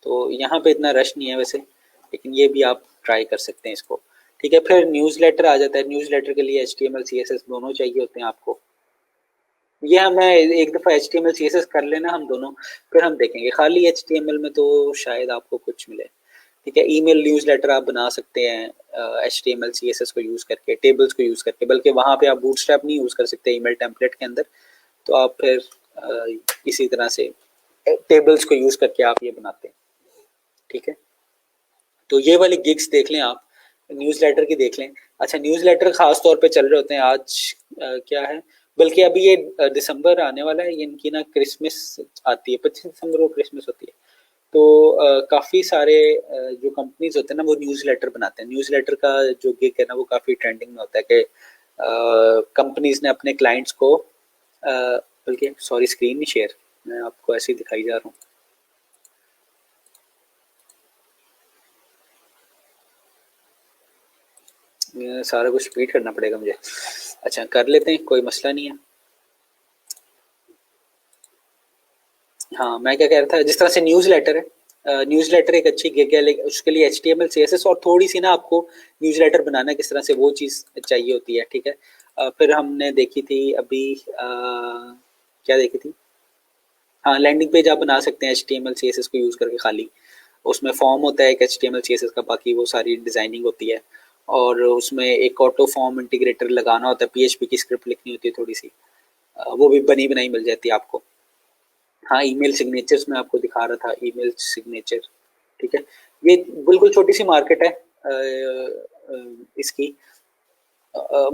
तो यहाँ पे इतना रश नहीं है वैसे, लेकिन ये भी आप ट्राई कर सकते हैं इसको। ठीक है, फिर न्यूज़लेटर आ जाता है। न्यूज़लेटर के लिए HTML CSS दोनों चाहिए होते हैं आपको। ये हमें एक दफ़ा HTML CSS कर लेना हम दोनों, फिर हम देखेंगे। खाली HTML में तो शायद आपको कुछ मिले। ठीक है, ईमेल न्यूज़लेटर आप बना सकते हैं HTML CSS को यूज़ करके, टेबल्स को यूज़ करके। बल्कि वहाँ पे आप बूटस्ट्रैप नहीं यूज़ कर सकते ईमेल टेम्पलेट के अंदर, तो आप फिर इसी तरह से टेबल्स को यूज़ करके आप ये बनाते हैं। ठीक है, तो ये वाली गिग्स देख लें आप, न्यूज़लेटर की देख लें। अच्छा, न्यूज़लेटर खास तौर पे चल रहे होते हैं आज क्या है, बल्कि अभी ये दिसंबर आने वाला है, इनकी ना क्रिसमस आती है, 25 दिसंबर को क्रिसमस होती है। तो काफ़ी सारे जो कंपनीज होते हैं ना, वो न्यूज़लेटर बनाते हैं। न्यूज़लेटर का जो गिग है ना, वो काफ़ी ट्रेंडिंग में होता है कि कंपनीज ने अपने क्लाइंट्स को बल्कि सॉरी स्क्रीन नहीं शेयर, मैं आपको ऐसे ही दिखाई जा रहा हूँ। सारा कुछ रिपीट करना पड़ेगा मुझे। अच्छा कर लेते हैं, कोई मसला नहीं है। हाँ मैं क्या कह रहा था, जिस तरह से न्यूज़ लेटर है, न्यूज़ लेटर एक अच्छी गिग है, लेकिन उसके लिए HTML CSS और थोड़ी सी ना आपको न्यूज़ लेटर बनाना किस तरह से वो चीज़ चाहिए होती है, ठीक है। फिर हमने देखी थी अभी क्या देखी थी, हाँ लैंडिंग पेज आप बना सकते हैं HTML CSS को यूज़ करके खाली। उसमें फॉर्म होता है एक HTML CSS का, बाकी वो सारी डिज़ाइनिंग होती है। और उसमें एक ऑटो फॉर्म इंटीग्रेटर लगाना होता है, PHP की स्क्रिप्ट लिखनी होती है थोड़ी सी, वो भी बनी बनाई मिल जाती है आपको। हाँ ईमेल सिग्नेचर्स में आपको दिखा रहा था, ईमेल सिग्नेचर, ठीक है। ये बिल्कुल छोटी सी मार्केट है इसकी,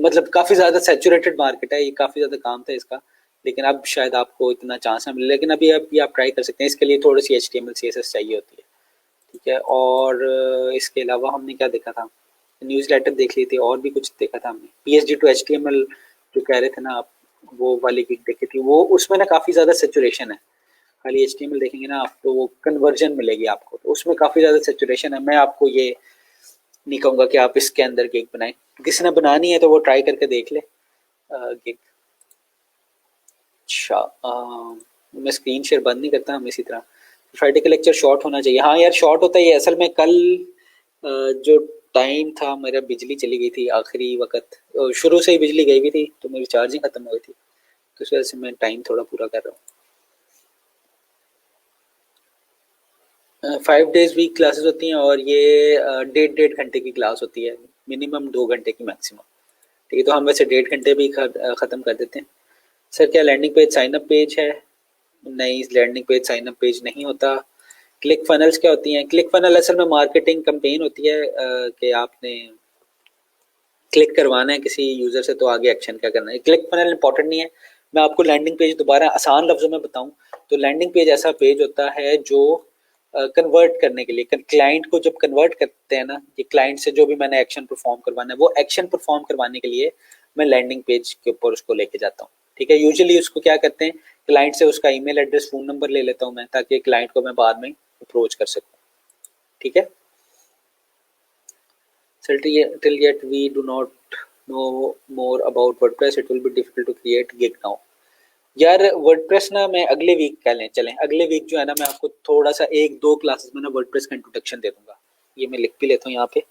मतलब काफ़ी ज़्यादा सैचुरेटेड मार्केट है, ये काफ़ी ज़्यादा काम था इसका, लेकिन अब शायद आपको इतना चांस ना मिले, लेकिन अभी आप ट्राई कर सकते हैं। इसके लिए थोड़ी सी HTML CSS चाहिए होती है, ठीक है। और इसके अलावा हमने क्या देखा था, न्यूज़ लेटर देख ली थी, और भी कुछ देखा था हमने, PSD to HTML जो कह रहे थे ना आप, वो वाली गिग देखी थी, वो उसमें ना काफ़ी ज़्यादा सेचुरेशन है। खाली HTML देखेंगे ना आप तो वो कन्वर्जन मिलेगी आपको, तो उसमें काफ़ी ज़्यादा सेचुरेशन है। मैं आपको ये नहीं कहूँगा कि आप इसके अंदर गिग बनाएं, किसी ने बनानी है तो वो ट्राई करके देख ले गिग। अच्छा मैं स्क्रीन शेयर बंद नहीं करता हम इसी तरह। फ्राइडे का लेक्चर शॉर्ट होना चाहिए, हाँ यार शॉर्ट होता है ये, असल में कल जो टाइम था मेरा, बिजली चली गई थी आखिरी वक्त, शुरू से ही बिजली गई हुई थी तो मेरी चार्जिंग खत्म हो गई थी, तो इस वजह से मैं टाइम थोड़ा पूरा कर रहा हूँ। 5 days वीक क्लासेस होती हैं, और ये 1.5 घंटे की क्लास होती है, मिनिमम 2 घंटे की मैक्सिमम, ठीक है। तो हम वैसे 1.5 घंटे भी ख़त्म कर देते हैं। सर क्या landing page sign up page है? नहीं, landing page sign up page नहीं होता। क्लिक फनल्स क्या होती हैं? क्लिक फनल असल में मार्केटिंग कैंपेन होती है कि आपने क्लिक करवाना है किसी यूज़र से तो आगे एक्शन क्या करना है। क्लिक फनल इंपॉर्टेंट नहीं है, मैं आपको लैंडिंग पेज दोबारा आसान लफ्ज़ों में बताऊं तो लैंडिंग पेज ऐसा पेज होता है जो कन्वर्ट करने के लिए, क्लाइंट को जब कन्वर्ट करते हैं ना, ये क्लाइंट से जो भी मैंने एक्शन परफॉर्म करवाना है, वो एक्शन परफॉर्म करवाने के लिए मैं लैंडिंग पेज के ऊपर उसको लेके जाता हूँ, ठीक है। यूजुअली उसको क्या करते हैं, क्लाइंट से उसका ईमेल एड्रेस फ़ोन नंबर ले लेता हूँ मैं, ताकि क्लाइंट को मैं बाद में अप्रोच कर सकूँ, ठीक है। So till yet we do not know more about WordPress. It will be difficult to create gig now. यार वर्डप्रेस ना मैं अगले वीक कह लें, चलें अगले वीक जो है ना, मैं आपको थोड़ा सा 1-2 क्लासेस में ना वर्डप्रेस का इंट्रोडक्शन दे दूंगा। ये मैं लिख भी लेता हूँ यहाँ पे,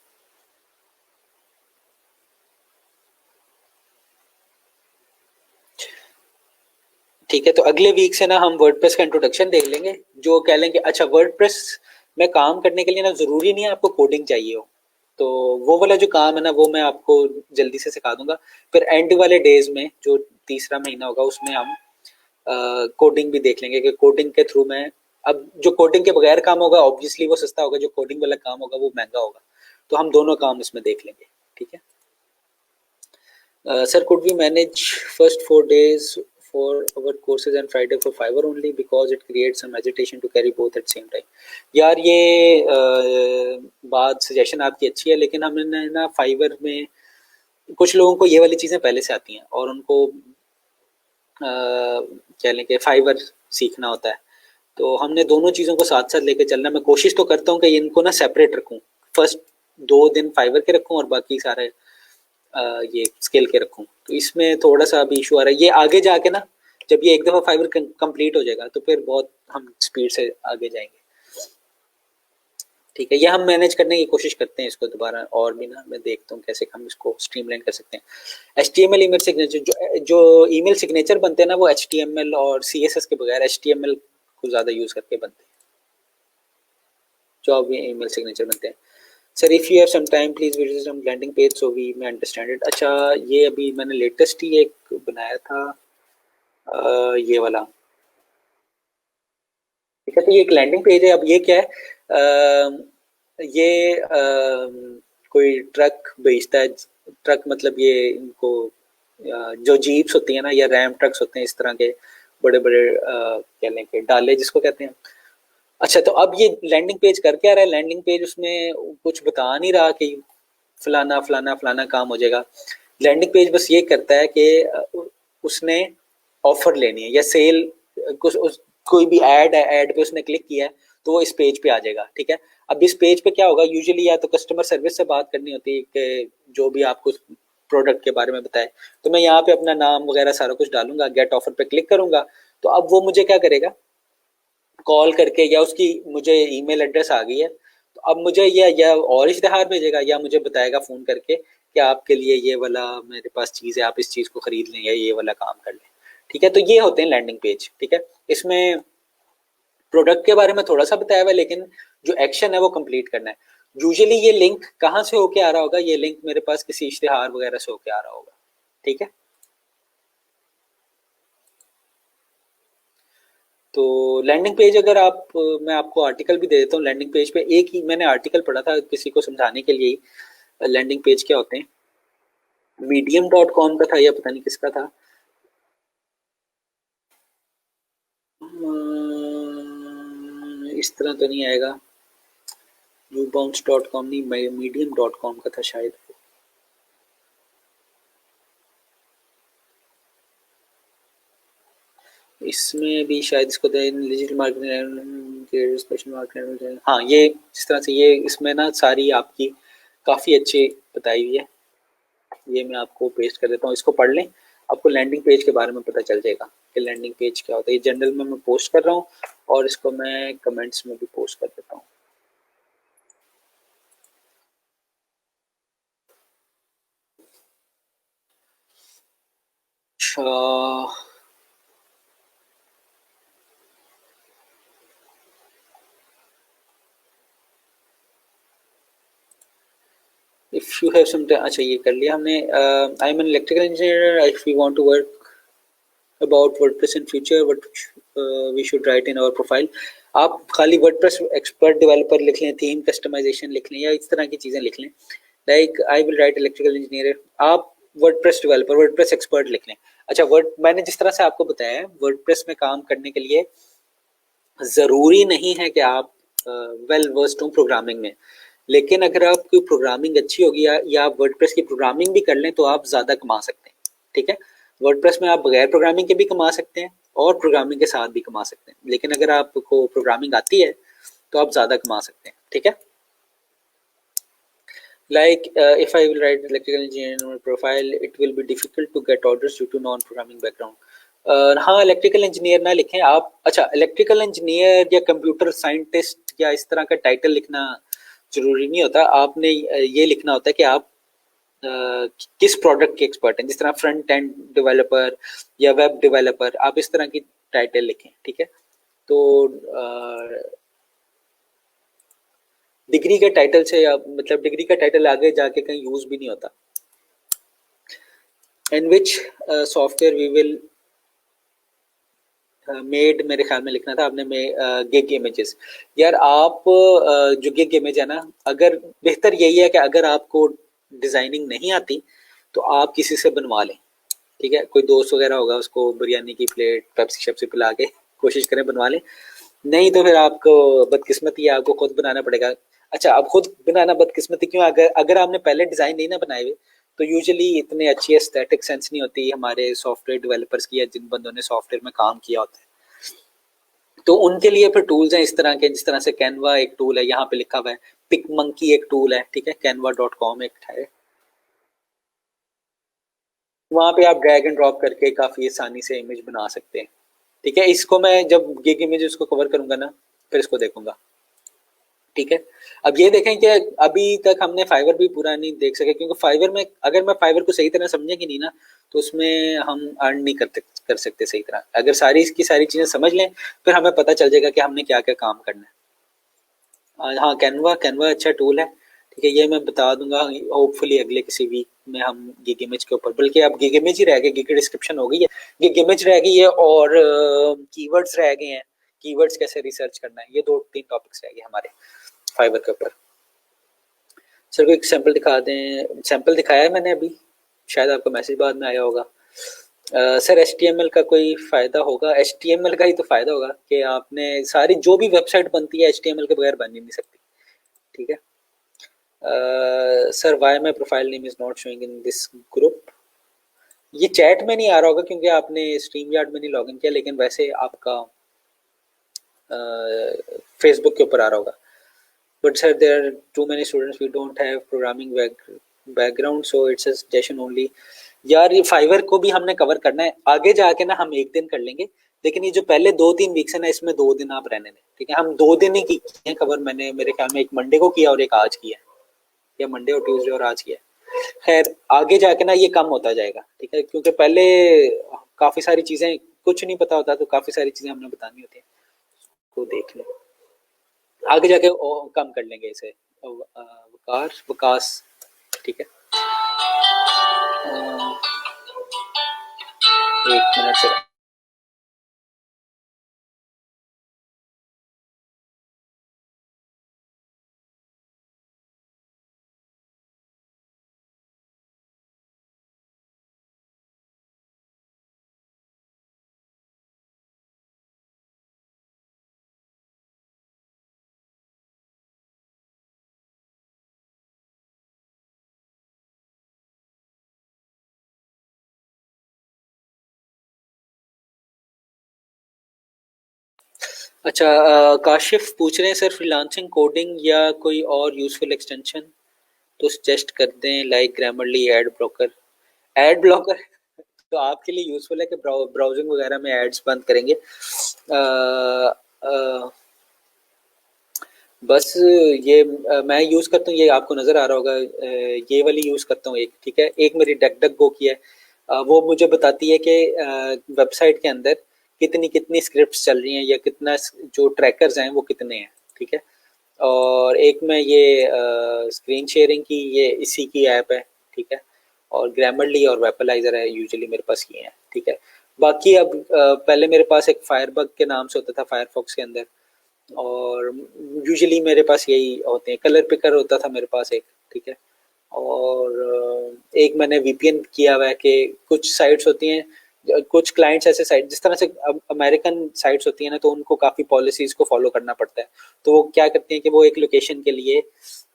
ठीक है। तो अगले वीक से ना हम वर्डप्रेस का इंट्रोडक्शन देख लेंगे, जो कह लेंगे अच्छा वर्डप्रेस में काम करने के लिए ना ज़रूरी नहीं है आपको कोडिंग चाहिए हो, तो वो वाला जो काम है ना वो मैं आपको जल्दी से सिखा दूंगा। फिर एंड वाले डेज में जो तीसरा महीना होगा उसमें हम कोडिंग भी देख लेंगे कि कोडिंग के थ्रू में, अब जो कोडिंग के बगैर काम होगा ऑब्वियसली वो सस्ता होगा, जो कोडिंग वाला काम होगा वो महंगा होगा, तो हम दोनों काम इसमें देख लेंगे, ठीक है। Sir, could we manage first 4 days for our courses and Friday for Fiverr only because it creates some agitation to carry both at same time? यार ये बात सजेशन आपकी अच्छी है, लेकिन हमने ना फाइवर में कुछ लोगों को ये वाली चीज़ें पहले से आती हैं और उनको कह लें कि फाइवर सीखना होता है, तो हमने दोनों चीज़ों को साथ साथ लेके चलना। मैं कोशिश तो करता हूँ कि इनको ना सेपरेट रखूँ, फर्स्ट 2 दिन फाइवर के रखूँ और बाकी सारे ये स्केल के रखूँ, तो इसमें थोड़ा सा अभी इशू आ रहा है। ये आगे जाके ना जब ये एक दफ़ा फाइवर कंप्लीट हो जाएगा तो फिर बहुत हम स्पीड से आगे जाएंगे, ठीक है। ये हम मैनेज करने की कोशिश करते हैं इसको दोबारा, और भी ना मैं देखता हूँ कैसे हम इसको स्ट्रीमलाइन कर सकते हैं। HTML ईमेल सिग्नेचर, जो ईमेल सिग्नेचर बनते हैं ना वो HTML और CSS के बगैर HTML को ज़्यादा यूज़ करके बनते हैं, जो अब ईमेल सिग्नेचर बनते हैं। Sir if you have some time please visit some landing page so we may understand it. अच्छा ये अभी मैंने लेटेस्ट ही एक बनाया था ये वाला, ठीक है। तो ये एक लैंडिंग पेज है। अब ये क्या है, ये कोई ट्रक बेचता है, ट्रक मतलब ये इनको जो जीप्स होती है ना या रैम ट्रक्स होते हैं इस तरह के बड़े बड़े कह लें कि डाले जिसको कहते हैं। अच्छा तो अब ये लैंडिंग पेज कर क्या रहा है, लैंडिंग पेज उसमें कुछ बता नहीं रहा कि फलाना फलाना फलाना काम हो जाएगा। लैंडिंग पेज बस ये करता है कि उसने ऑफर लेनी है या सेल, कोई भी ऐड है, ऐड पे उसने क्लिक किया है तो वो इस पेज पे आ जाएगा, ठीक है। अब इस पेज पे क्या होगा, यूजुअली या तो कस्टमर सर्विस से बात करनी होती है कि जो भी आपको प्रोडक्ट के बारे में बताए, तो मैं यहाँ पे अपना नाम वगैरह सारा कुछ डालूंगा, गेट ऑफर पे क्लिक करूंगा, तो अब वो मुझे क्या करेगा, कॉल करके, या उसकी मुझे ईमेल एड्रेस आ गई है तो अब मुझे या और इश्तेहार भेजेगा या मुझे बताएगा फ़ोन करके कि आपके लिए ये वाला मेरे पास चीज़ है, आप इस चीज़ को खरीद लें या ये वाला काम कर लें, ठीक है। तो ये होते हैं लैंडिंग पेज, ठीक है। इसमें प्रोडक्ट के बारे में थोड़ा सा बताया हुआ है, लेकिन जो एक्शन है वो कंप्लीट करना है। यूजुअली ये लिंक कहाँ से होके आ रहा होगा, ये लिंक मेरे पास किसी इश्तेहार वगैरह से होके आ रहा होगा, ठीक है। तो लैंडिंग पेज अगर आप, मैं आपको आर्टिकल भी दे देता हूँ लैंडिंग पेज पे, एक ही मैंने आर्टिकल पढ़ा था किसी को समझाने के लिए ही लैंडिंग पेज क्या होते हैं। medium.com का था या पता नहीं किसका था, इस तरह तो नहीं आएगा, ubounce.com नहीं, medium.com का था शायद। इसमें भी शायद इसको डिजिटल मार्केटिंग, स्पेशल मार्केटिंग, हाँ ये जिस तरह से ये इसमें ना सारी आपकी काफ़ी अच्छी बताई हुई है, ये मैं आपको पेस्ट कर देता हूँ, इसको पढ़ लें, आपको लैंडिंग पेज के बारे में पता चल जाएगा कि लैंडिंग पेज क्या होता है। ये जनरल में मैं पोस्ट कर रहा हूँ और इसको मैं कमेंट्स में भी पोस्ट कर देता हूँ। अच्छा, इफ यू हैव सम, अच्छा ये कर लिया हमने। I am an electrical engineer, if we want to work about WordPress in future, what we should write in our profile. आप खाली वर्डप्रेस एक्सपर्ट डेवलपर लिख लें, थीम कस्टमाइजेशन लिख लें, या इस तरह की चीज़ें लिख लें, like I will right electrical engineer. आप वर्डप्रेस डेवलपर, वर्डप्रेस एक्सपर्ट लिख लें। अच्छा, वर्ड मैंने जिस तरह से आपको बताया है, वर्डप्रेस में काम करने के लिए ज़रूरी नहीं है कि आप वेल वर्स्ड हो प्रोग्रामिंग में, लेकिन अगर आपकी प्रोग्रामिंग अच्छी होगी या आप वर्डप्रेस की प्रोग्रामिंग भी कर लें तो आप ज़्यादा कमा सकते हैं, ठीक है। वर्डप्रेस में आप बगैर प्रोग्रामिंग के भी कमा सकते हैं और प्रोग्रामिंग के साथ भी कमा सकते हैं, लेकिन अगर आपको प्रोग्रामिंग आती है तो आप ज़्यादा कमा सकते हैं, ठीक है। Like if I will write electrical engineering profile, it will be difficult to get orders due to non-programming background. हाँ, इलेक्ट्रिकल इंजीनियर ना लिखें आप। अच्छा, इलेक्ट्रिकल इंजीनियर या कंप्यूटर साइंटिस्ट या इस तरह का टाइटल लिखना जरूरी नहीं होता। आपने ये लिखना होता है कि आप किस प्रोडक्ट के एक्सपर्ट हैं, जिस तरह फ्रंट एंड डेवलपर या वेब डेवलपर, आप इस तरह की टाइटल लिखें, ठीक है। तो डिग्री के टाइटल से, या मतलब डिग्री का टाइटल आगे जाके कहीं यूज भी नहीं होता। In which software we will made, मेरे ख्याल में लिखना था आपने, गिग इमेजेस। यार आप जो गिग इमेज है ना, अगर बेहतर यही है कि अगर आपको डिजाइनिंग नहीं आती तो आप किसी से बनवा लें, ठीक है। कोई दोस्त वगैरह होगा, उसको बिरयानी की प्लेट पेप्सी शेप्सी पिला के कोशिश करें बनवा लें, नहीं तो फिर आपको बदकिस्मती है, आपको खुद बनाना पड़ेगा। अच्छा, अब खुद बनाना बदकिस्मती क्यों, अगर अगर आपने पहले डिजाइन नहीं ना बनाए हुए तो यूजुअली इतने अच्छी एस्थेटिक सेंस नहीं होती हमारे सॉफ्टवेयर डेवलपर्स की, या जिन बंदों ने सॉफ्टवेयर में काम किया होता है, तो उनके लिए फिर टूल्स हैं इस तरह के, जिस तरह से कैनवा एक टूल है, यहाँ पे लिखा हुआ है, पिक मंकी एक टूल है, ठीक है, canva.com एक है, वहां पे आप ड्रैग एंड ड्रॉप करके काफी आसानी से इमेज बना सकते हैं, ठीक है। इसको मैं जब गिग इमेज उसको कवर करूंगा ना, फिर इसको देखूंगा, ठीक है। अब ये देखें कि अभी तक हमने फाइवर भी पूरा नहीं देख सके, क्योंकि फाइवर में अगर मैं फाइवर को सही तरह समझेंगे नहीं ना, तो उसमें हम अर्न नहीं कर सकते सही तरह। अगर सारी इसकी सारी चीज़ें समझ लें, फिर हमें पता चल जाएगा कि हमने क्या क्या काम करना है। हाँ, कैनवा कैनवा अच्छा टूल है, ठीक है, ये मैं बता दूंगा होपफुली अगले किसी वीक में हम गिग इमेज के ऊपर, बल्कि अब गिग इमेज ही रह गए, गिग डिस्क्रिप्शन हो गई है, गिग इमेज रह गई है, और कीवर्ड्स रह गए हैं, कीवर्ड्स कैसे रिसर्च करना है, ये 2-3 टॉपिक्स रह गए हमारे फाइवर के ऊपर। सर को एक सैंपल दिखा दें, सैंपल दिखाया है मैंने अभी, शायद आपका मैसेज बाद में आया होगा। सर HTML का कोई फ़ायदा होगा? HTML का ही तो फ़ायदा होगा कि आपने सारी जो भी वेबसाइट बनती है HTML के बगैर बन ही नहीं सकती, ठीक है। Sir why my profile name is not showing in this group, ये चैट में नहीं आ रहा होगा क्योंकि आपने स्ट्रीम यार्ड में नहीं लॉगिन किया, लेकिन वैसे आपका फेसबुक के ऊपर आ रहा होगा। But sir there are too many students, we don't have programming background, so it's a suggestion only. यार ये फाइवर को भी हमने कवर करना है, आगे जाके ना हम एक दिन कर लेंगे, लेकिन ये जो पहले 2-3 वीक्स है ना, इसमें 2 दिन आप रहने दें, ठीक है। हम 2 दिन ही किए कवर, मैंने मेरे ख्याल में एक मंडे को किया और एक आज किया, या मंडे और ट्यूसडे और आज किया। खैर आगे जाके ना ये कम होता जाएगा, ठीक है, क्योंकि पहले काफी सारी चीजें कुछ नहीं पता होता, तो काफी सारी चीजें हमने बतानी होती है, को देख लें, आगे जाके कम कर लेंगे इसे। वकार विकास, ठीक है। एक मिनट से अच्छा, काशिफ पूछ रहे हैं सर फ्रीलांसिंग कोडिंग या कोई और यूजफुल एक्सटेंशन तो सजेस्ट कर दें, like Grammarly, ad blocker. Ad blocker तो आपके लिए यूजफुल है कि ब्राउजिंग वगैरह में एड्स बंद करेंगे। बस ये मैं यूज़ करता हूँ, ये आपको नज़र आ रहा होगा, ये वाली यूज़ करता हूँ एक, ठीक है। एक मेरी डक डक गो की है, वो मुझे बताती है कि वेबसाइट के अंदर कितनी कितनी स्क्रिप्ट्स चल रही हैं, या कितना जो ट्रैकर्स हैं वो कितने हैं, ठीक है। और एक में ये स्क्रीन शेयरिंग की, ये इसी की ऐप है, ठीक है। और ग्रामरली और वेपलाइजर है, यूजुअली मेरे पास ये है, ठीक है। बाकी अब पहले मेरे पास एक फायरबग के नाम से होता था फायरफॉक्स के अंदर, और यूजुअली मेरे पास यही होते हैं। कलर पिकर होता था मेरे पास एक, ठीक है। और एक मैंने वीपीएन किया हुआ है कि कुछ साइट्स होती हैं, कुछ क्लाइंट्स ऐसे साइट, जिस तरह से अमेरिकन साइट्स होती हैं ना, तो उनको काफ़ी पॉलिसीज़ को फॉलो करना पड़ता है। तो वो क्या करती हैं कि वो एक लोकेशन के लिए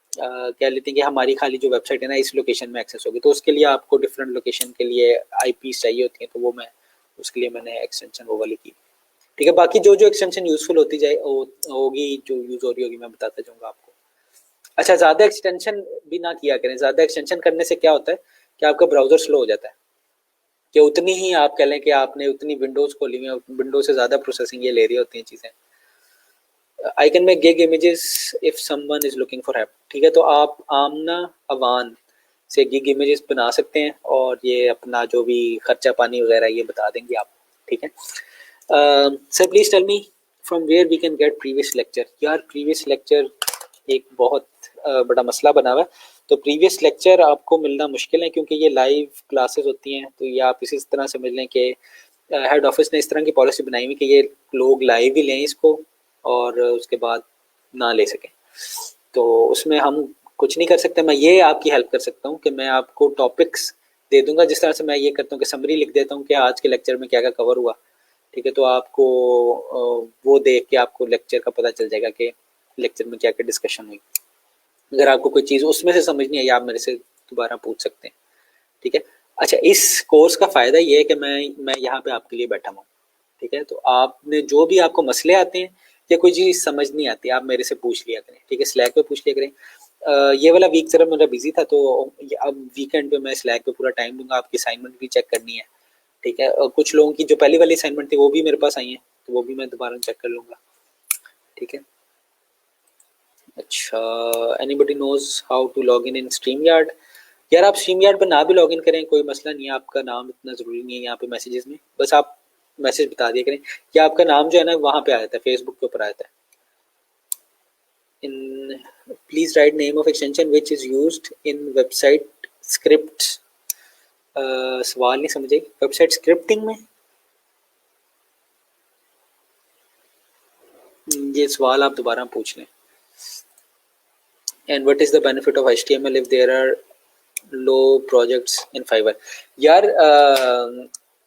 कह लेते हैं कि हमारी खाली जो वेबसाइट है ना इस लोकेशन में एक्सेस होगी, तो उसके लिए आपको डिफरेंट लोकेशन के लिए आईपीस चाहिए होती हैं, तो वो मैं उसके लिए मैंने एक्सटेंशन वो वाली की, ठीक है। बाकी जो जो एक्सटेंशन यूजफुल होती जाए होगी, जो यूज हो रही होगी, मैं बताता जाऊंगा आपको। अच्छा, ज्यादा एक्सटेंशन भी ना किया करें, ज्यादा एक्सटेंशन करने से क्या होता है कि आपका ब्राउजर स्लो हो जाता है, कि उतनी ही आप कह लें कि आपने उतनी विंडोज खोली हुई है, विंडोज से ज्यादा प्रोसेसिंग ये ले रही होती हैं चीजें। I can make gig images if someone is looking for help, ठीक है। तो आप आमना अवान से गिग इमेजेस बना सकते हैं, और ये अपना जो भी खर्चा पानी वगैरह ये बता देंगे आप, ठीक है। Sir please tell me from where we can get previous lecture. यार प्रीवियस लेक्चर एक बहुत बड़ा मसला बना हुआ है, तो प्रीवियस लेक्चर आपको मिलना मुश्किल है, क्योंकि ये लाइव क्लासेस होती हैं, तो ये आप इसी तरह समझ लें कि हेड ऑफिस ने इस तरह की पॉलिसी बनाई हुई कि ये लोग लाइव ही लें इसको, और उसके बाद ना ले सकें। तो उसमें हम कुछ नहीं कर सकते। मैं ये आपकी हेल्प कर सकता हूँ कि मैं आपको टॉपिक्स दे दूंगा, जिस तरह से मैं ये करता हूँ कि समरी लिख देता हूँ कि आज के लेक्चर में क्या क्या कवर हुआ, ठीक है। तो आपको वो देख के आपको लेक्चर का पता चल जाएगा कि लेक्चर में क्या क्या डिस्कशन हुई। अगर आपको कोई चीज़ उसमें से समझ नहीं आई, आप मेरे से दोबारा पूछ सकते हैं, ठीक है। अच्छा, इस कोर्स का फ़ायदा ये है कि मैं यहाँ पे आपके लिए बैठा हूँ, ठीक है। तो आपने जो भी आपको मसले आते हैं या कोई चीज़ समझ नहीं आती, आप मेरे से पूछ लिया करें, ठीक है। स्लैक पे पूछ लिया करें। ये वाला वीक जरा मेरा बिजी था, तो अब वीकेंड पे मैं स्लैक पे पूरा टाइम दूंगा, आपकी असाइनमेंट भी चेक करनी है, ठीक है। और कुछ लोगों की जो पहली वाली असाइनमेंट थी वो भी मेरे पास आई है, तो वो भी मैं दोबारा चेक कर लूँगा, ठीक है। अच्छा, anybody knows how to log in StreamYard. यार आप स्ट्रीम यार्ड पर ना भी लॉग इन करें, कोई मसला नहीं है, आपका नाम इतना ज़रूरी नहीं है यहाँ पे मैसेजेस में, बस आप मैसेज बता दिया करें कि आपका नाम जो है ना वहाँ पे आ जाता है, फेसबुक के ऊपर आ जाता है। In please write name of extension which is used in website script. सवाल नहीं समझे, वेबसाइट स्क्रिप्टिंग में ये सवाल आप दोबारा पूछ लें। And what is the benefit of HTML if there are low projects in Fiverr. यार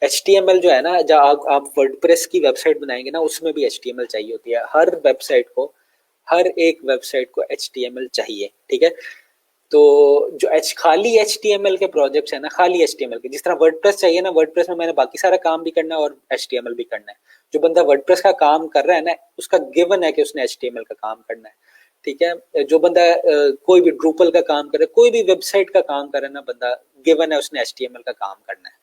HTML जो है ना, जब आप वर्डप्रेस की वेबसाइट बनाएंगे ना, उसमें भी HTML चाहिए होती है। हर वेबसाइट को, हर एक वेबसाइट को HTML चाहिए, ठीक है। तो जो खाली HTML के प्रोजेक्ट्स है ना, खाली HTML के, जिस तरह वर्डप्रेस चाहिए ना, वर्डप्रेस में मैंने बाकी सारा काम भी करना है और HTML भी करना है। जो बंदा वर्डप्रेस का काम कर रहा है ना, उसका गिवन है कि उसने HTML का काम करना है, ठीक है। जो बंदा कोई भी ड्रूपल का काम करे, कोई भी वेबसाइट का काम करे ना बंदा, गिवन है उसने HTML का काम करना है,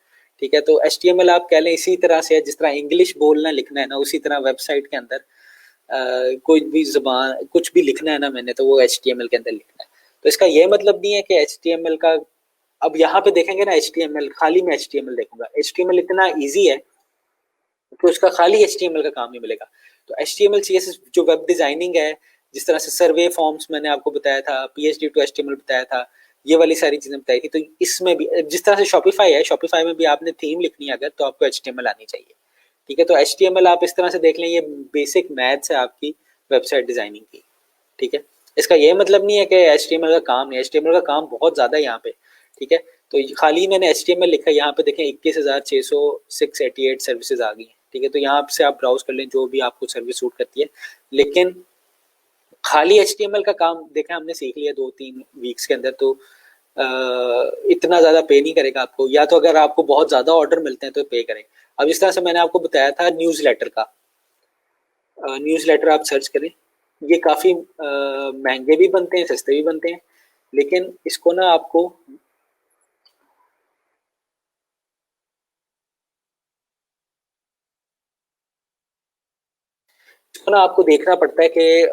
ठीक है। तो HTML आप कह लें इसी तरह से है, जिस तरह इंग्लिश बोलना लिखना है ना, उसी तरह वेबसाइट के अंदर कोई भी जुबान कुछ भी लिखना है ना मैंने, तो वो HTML के अंदर लिखना है। तो इसका ये मतलब नहीं है कि HTML का, अब यहाँ पे देखेंगे ना HTML, खाली मैं HTML देखूंगा, HTML इतना ईजी है कि उसका खाली HTML का काम ही मिलेगा। तो HTML CSS जो वेब डिजाइनिंग है, जिस तरह से सर्वे फॉर्म्स मैंने आपको बताया था, PHP टू HTML बताया था, ये वाली सारी चीजें बताई थी, तो इसमें भी जिस तरह से शॉपिफाई है, शॉपिफाई में भी आपने थीम लिखनी है अगर, तो आपको HTML आनी चाहिए, ठीक है। तो HTML आप इस तरह से देख लें, ये बेसिक मैथ्स है आपकी वेबसाइट डिजाइनिंग की, ठीक है। इसका ये मतलब नहीं है कि HTML का काम नहीं है, HTML का काम बहुत ज्यादा है यहाँ पे, ठीक है। तो खाली मैंने HTML लिखा है, यहाँ पे देखें 21,688 सर्विसेज आ गई हैं, ठीक है। तो यहाँ से आप ब्राउज कर लें जो भी आपको सर्विस सूट करती है, लेकिन खाली HTML का काम देखें हमने सीख लिया 2-3 वीक्स के अंदर, तो इतना ज्यादा पे नहीं करेगा आपको, या तो अगर आपको बहुत ज्यादा ऑर्डर मिलते हैं तो पे करें। अब इस तरह से मैंने आपको बताया था न्यूज़लेटर का, न्यूज़लेटर आप सर्च करें, ये काफी महंगे भी बनते हैं, सस्ते भी बनते हैं, लेकिन इसको ना आपको, इसको ना आपको देखना पड़ता है कि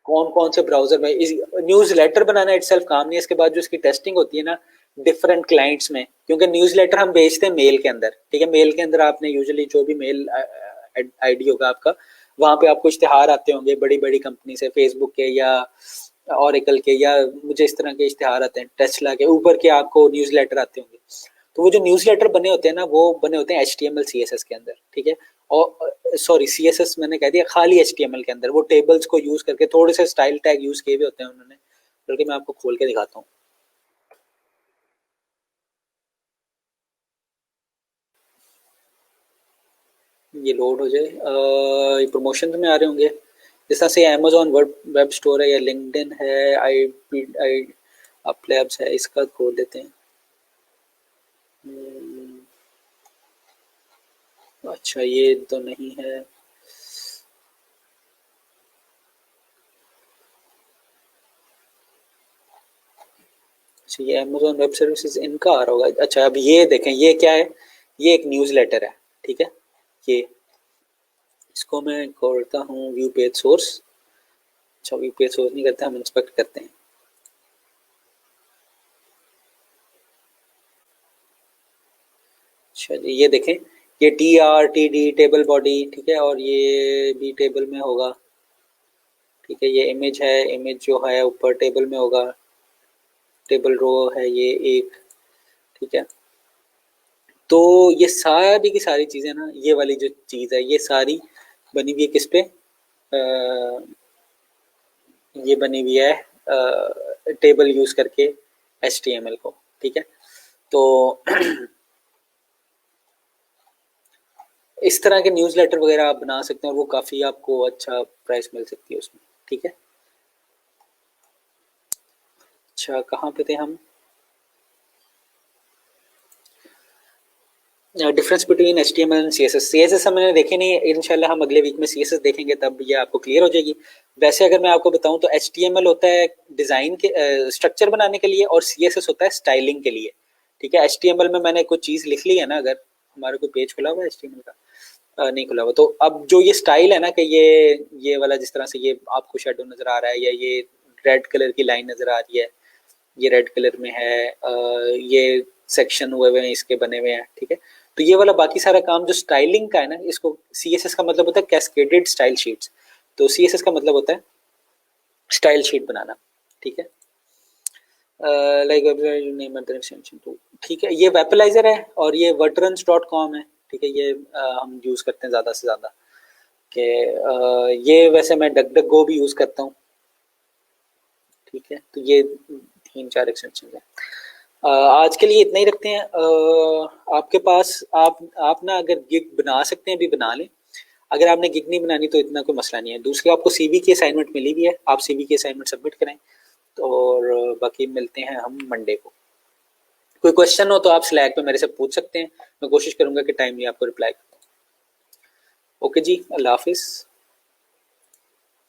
कौन कौन से ब्राउजर में इस न्यूज लेटर बनाना इटसेल्फ काम नहीं है, इसके बाद जो इसकी टेस्टिंग होती है ना डिफरेंट क्लाइंट्स में, क्योंकि न्यूज लेटर हम भेजते हैं मेल के अंदर, ठीक है। मेल के अंदर आपने यूजुअली जो भी मेल आईडी होगा आपका, वहां पे आपको इश्तिहार आते होंगे बड़ी बड़ी कंपनी से, फेसबुक के या ऑरेकल के, या मुझे इस तरह के इश्तिहार आते हैं टेस्ला के, ऊपर के आपको न्यूज लेटर आते होंगे। तो वो जो न्यूज लेटर बने होते हैं ना, वो बने होते हैं HTML CSS के अंदर, ठीक है। और सॉरी CSS मैंने कह दिया, खाली HTML के अंदर वो टेबल्स को यूज करके थोड़े से स्टाइल टैग यूज किए हुए होते हैं उन्होंने, बल्कि मैं आपको खोल के दिखाता हूँ। ये लोड हो जाए, ये प्रमोशन में आ रहे होंगे, जिस तरह से अमेजोन वेब स्टोर है या लिंक्डइन है, आई अपलैब्स है, इसका खोल देते हैं। अच्छा ये तो नहीं है, अच्छा ये अमेजोन वेब सर्विसेज इनका आ रहा होगा। अच्छा अब ये देखें, ये क्या है, ये एक न्यूज़ लेटर है, ठीक है। ये इसको मैं करता हूँ व्यू पेज सोर्स, अच्छा व्यू पेज सोर्स नहीं करते, हम इंस्पेक्ट करते हैं। अच्छा जी ये देखें, ये TR TD टेबल बॉडी, ठीक है, और ये भी टेबल में होगा, ठीक है। ये इमेज है, इमेज जो है ऊपर टेबल में होगा, टेबल रो है ये एक, ठीक है। तो ये सारी की सारी चीजें ना, ये वाली जो चीज है ये सारी बनी हुई है किस पे, ये बनी हुई है टेबल यूज करके HTML को, ठीक है। तो इस तरह के न्यूज़लेटर वगैरह आप बना सकते हैं, और वो काफ़ी आपको अच्छा प्राइस मिल सकती है उसमें, ठीक है। अच्छा कहाँ पे थे हम, difference between HTML and CSS हमने देखे नहीं, इंशाल्लाह हम अगले वीक में CSS देखेंगे, तब ये आपको क्लियर हो जाएगी। वैसे अगर मैं आपको बताऊं तो HTML होता है डिज़ाइन के स्ट्रक्चर बनाने के लिए, और CSS होता है स्टाइलिंग के लिए, ठीक है। HTML में मैंने कुछ चीज़ लिख ली है ना, अगर हमारा कोई पेज खुला हुआ है HTML का, नहीं खुला हुआ, तो अब जो ये स्टाइल है ना कि ये वाला जिस तरह से ये आपको शेडो नजर आ रहा है, या ये रेड कलर की लाइन नजर आ रही है, ये रेड कलर में है, ये सेक्शन हुए हुए हैं इसके बने हुए हैं, ठीक है। तो ये वाला बाकी सारा काम जो स्टाइलिंग का है ना, इसको CSS का मतलब होता है कैस्केडेड स्टाइल शीट्स, तो CSS का मतलब होता है स्टाइल शीट बनाना, ठीक है। लाइक नेम एक्सटेंशन टू, ठीक है। ये वेपलाइजर है और ये veterans.com है, ठीक है। ये हम यूज करते हैं ज्यादा से ज्यादा, कि ये वैसे मैं डक डक गो भी यूज करता हूँ, ठीक है। तो ये 3-4 एक्सटेंशन है। आज के लिए इतना ही रखते हैं। आपके पास आप ना अगर गिग बना सकते हैं अभी बना लें, अगर आपने गिग नहीं बनानी तो इतना कोई मसला नहीं है। दूसरी आपको CV की असाइनमेंट मिली भी है, आप CV की असाइनमेंट सबमिट करें, और बाकी मिलते हैं हम मंडे को। कोई क्वेश्चन हो तो आप स्लैक पे मेरे से पूछ सकते हैं, मैं कोशिश करूंगा कि टाइमली आपको रिप्लाई करूँ। ओके जी, अल्लाह हाफिज़।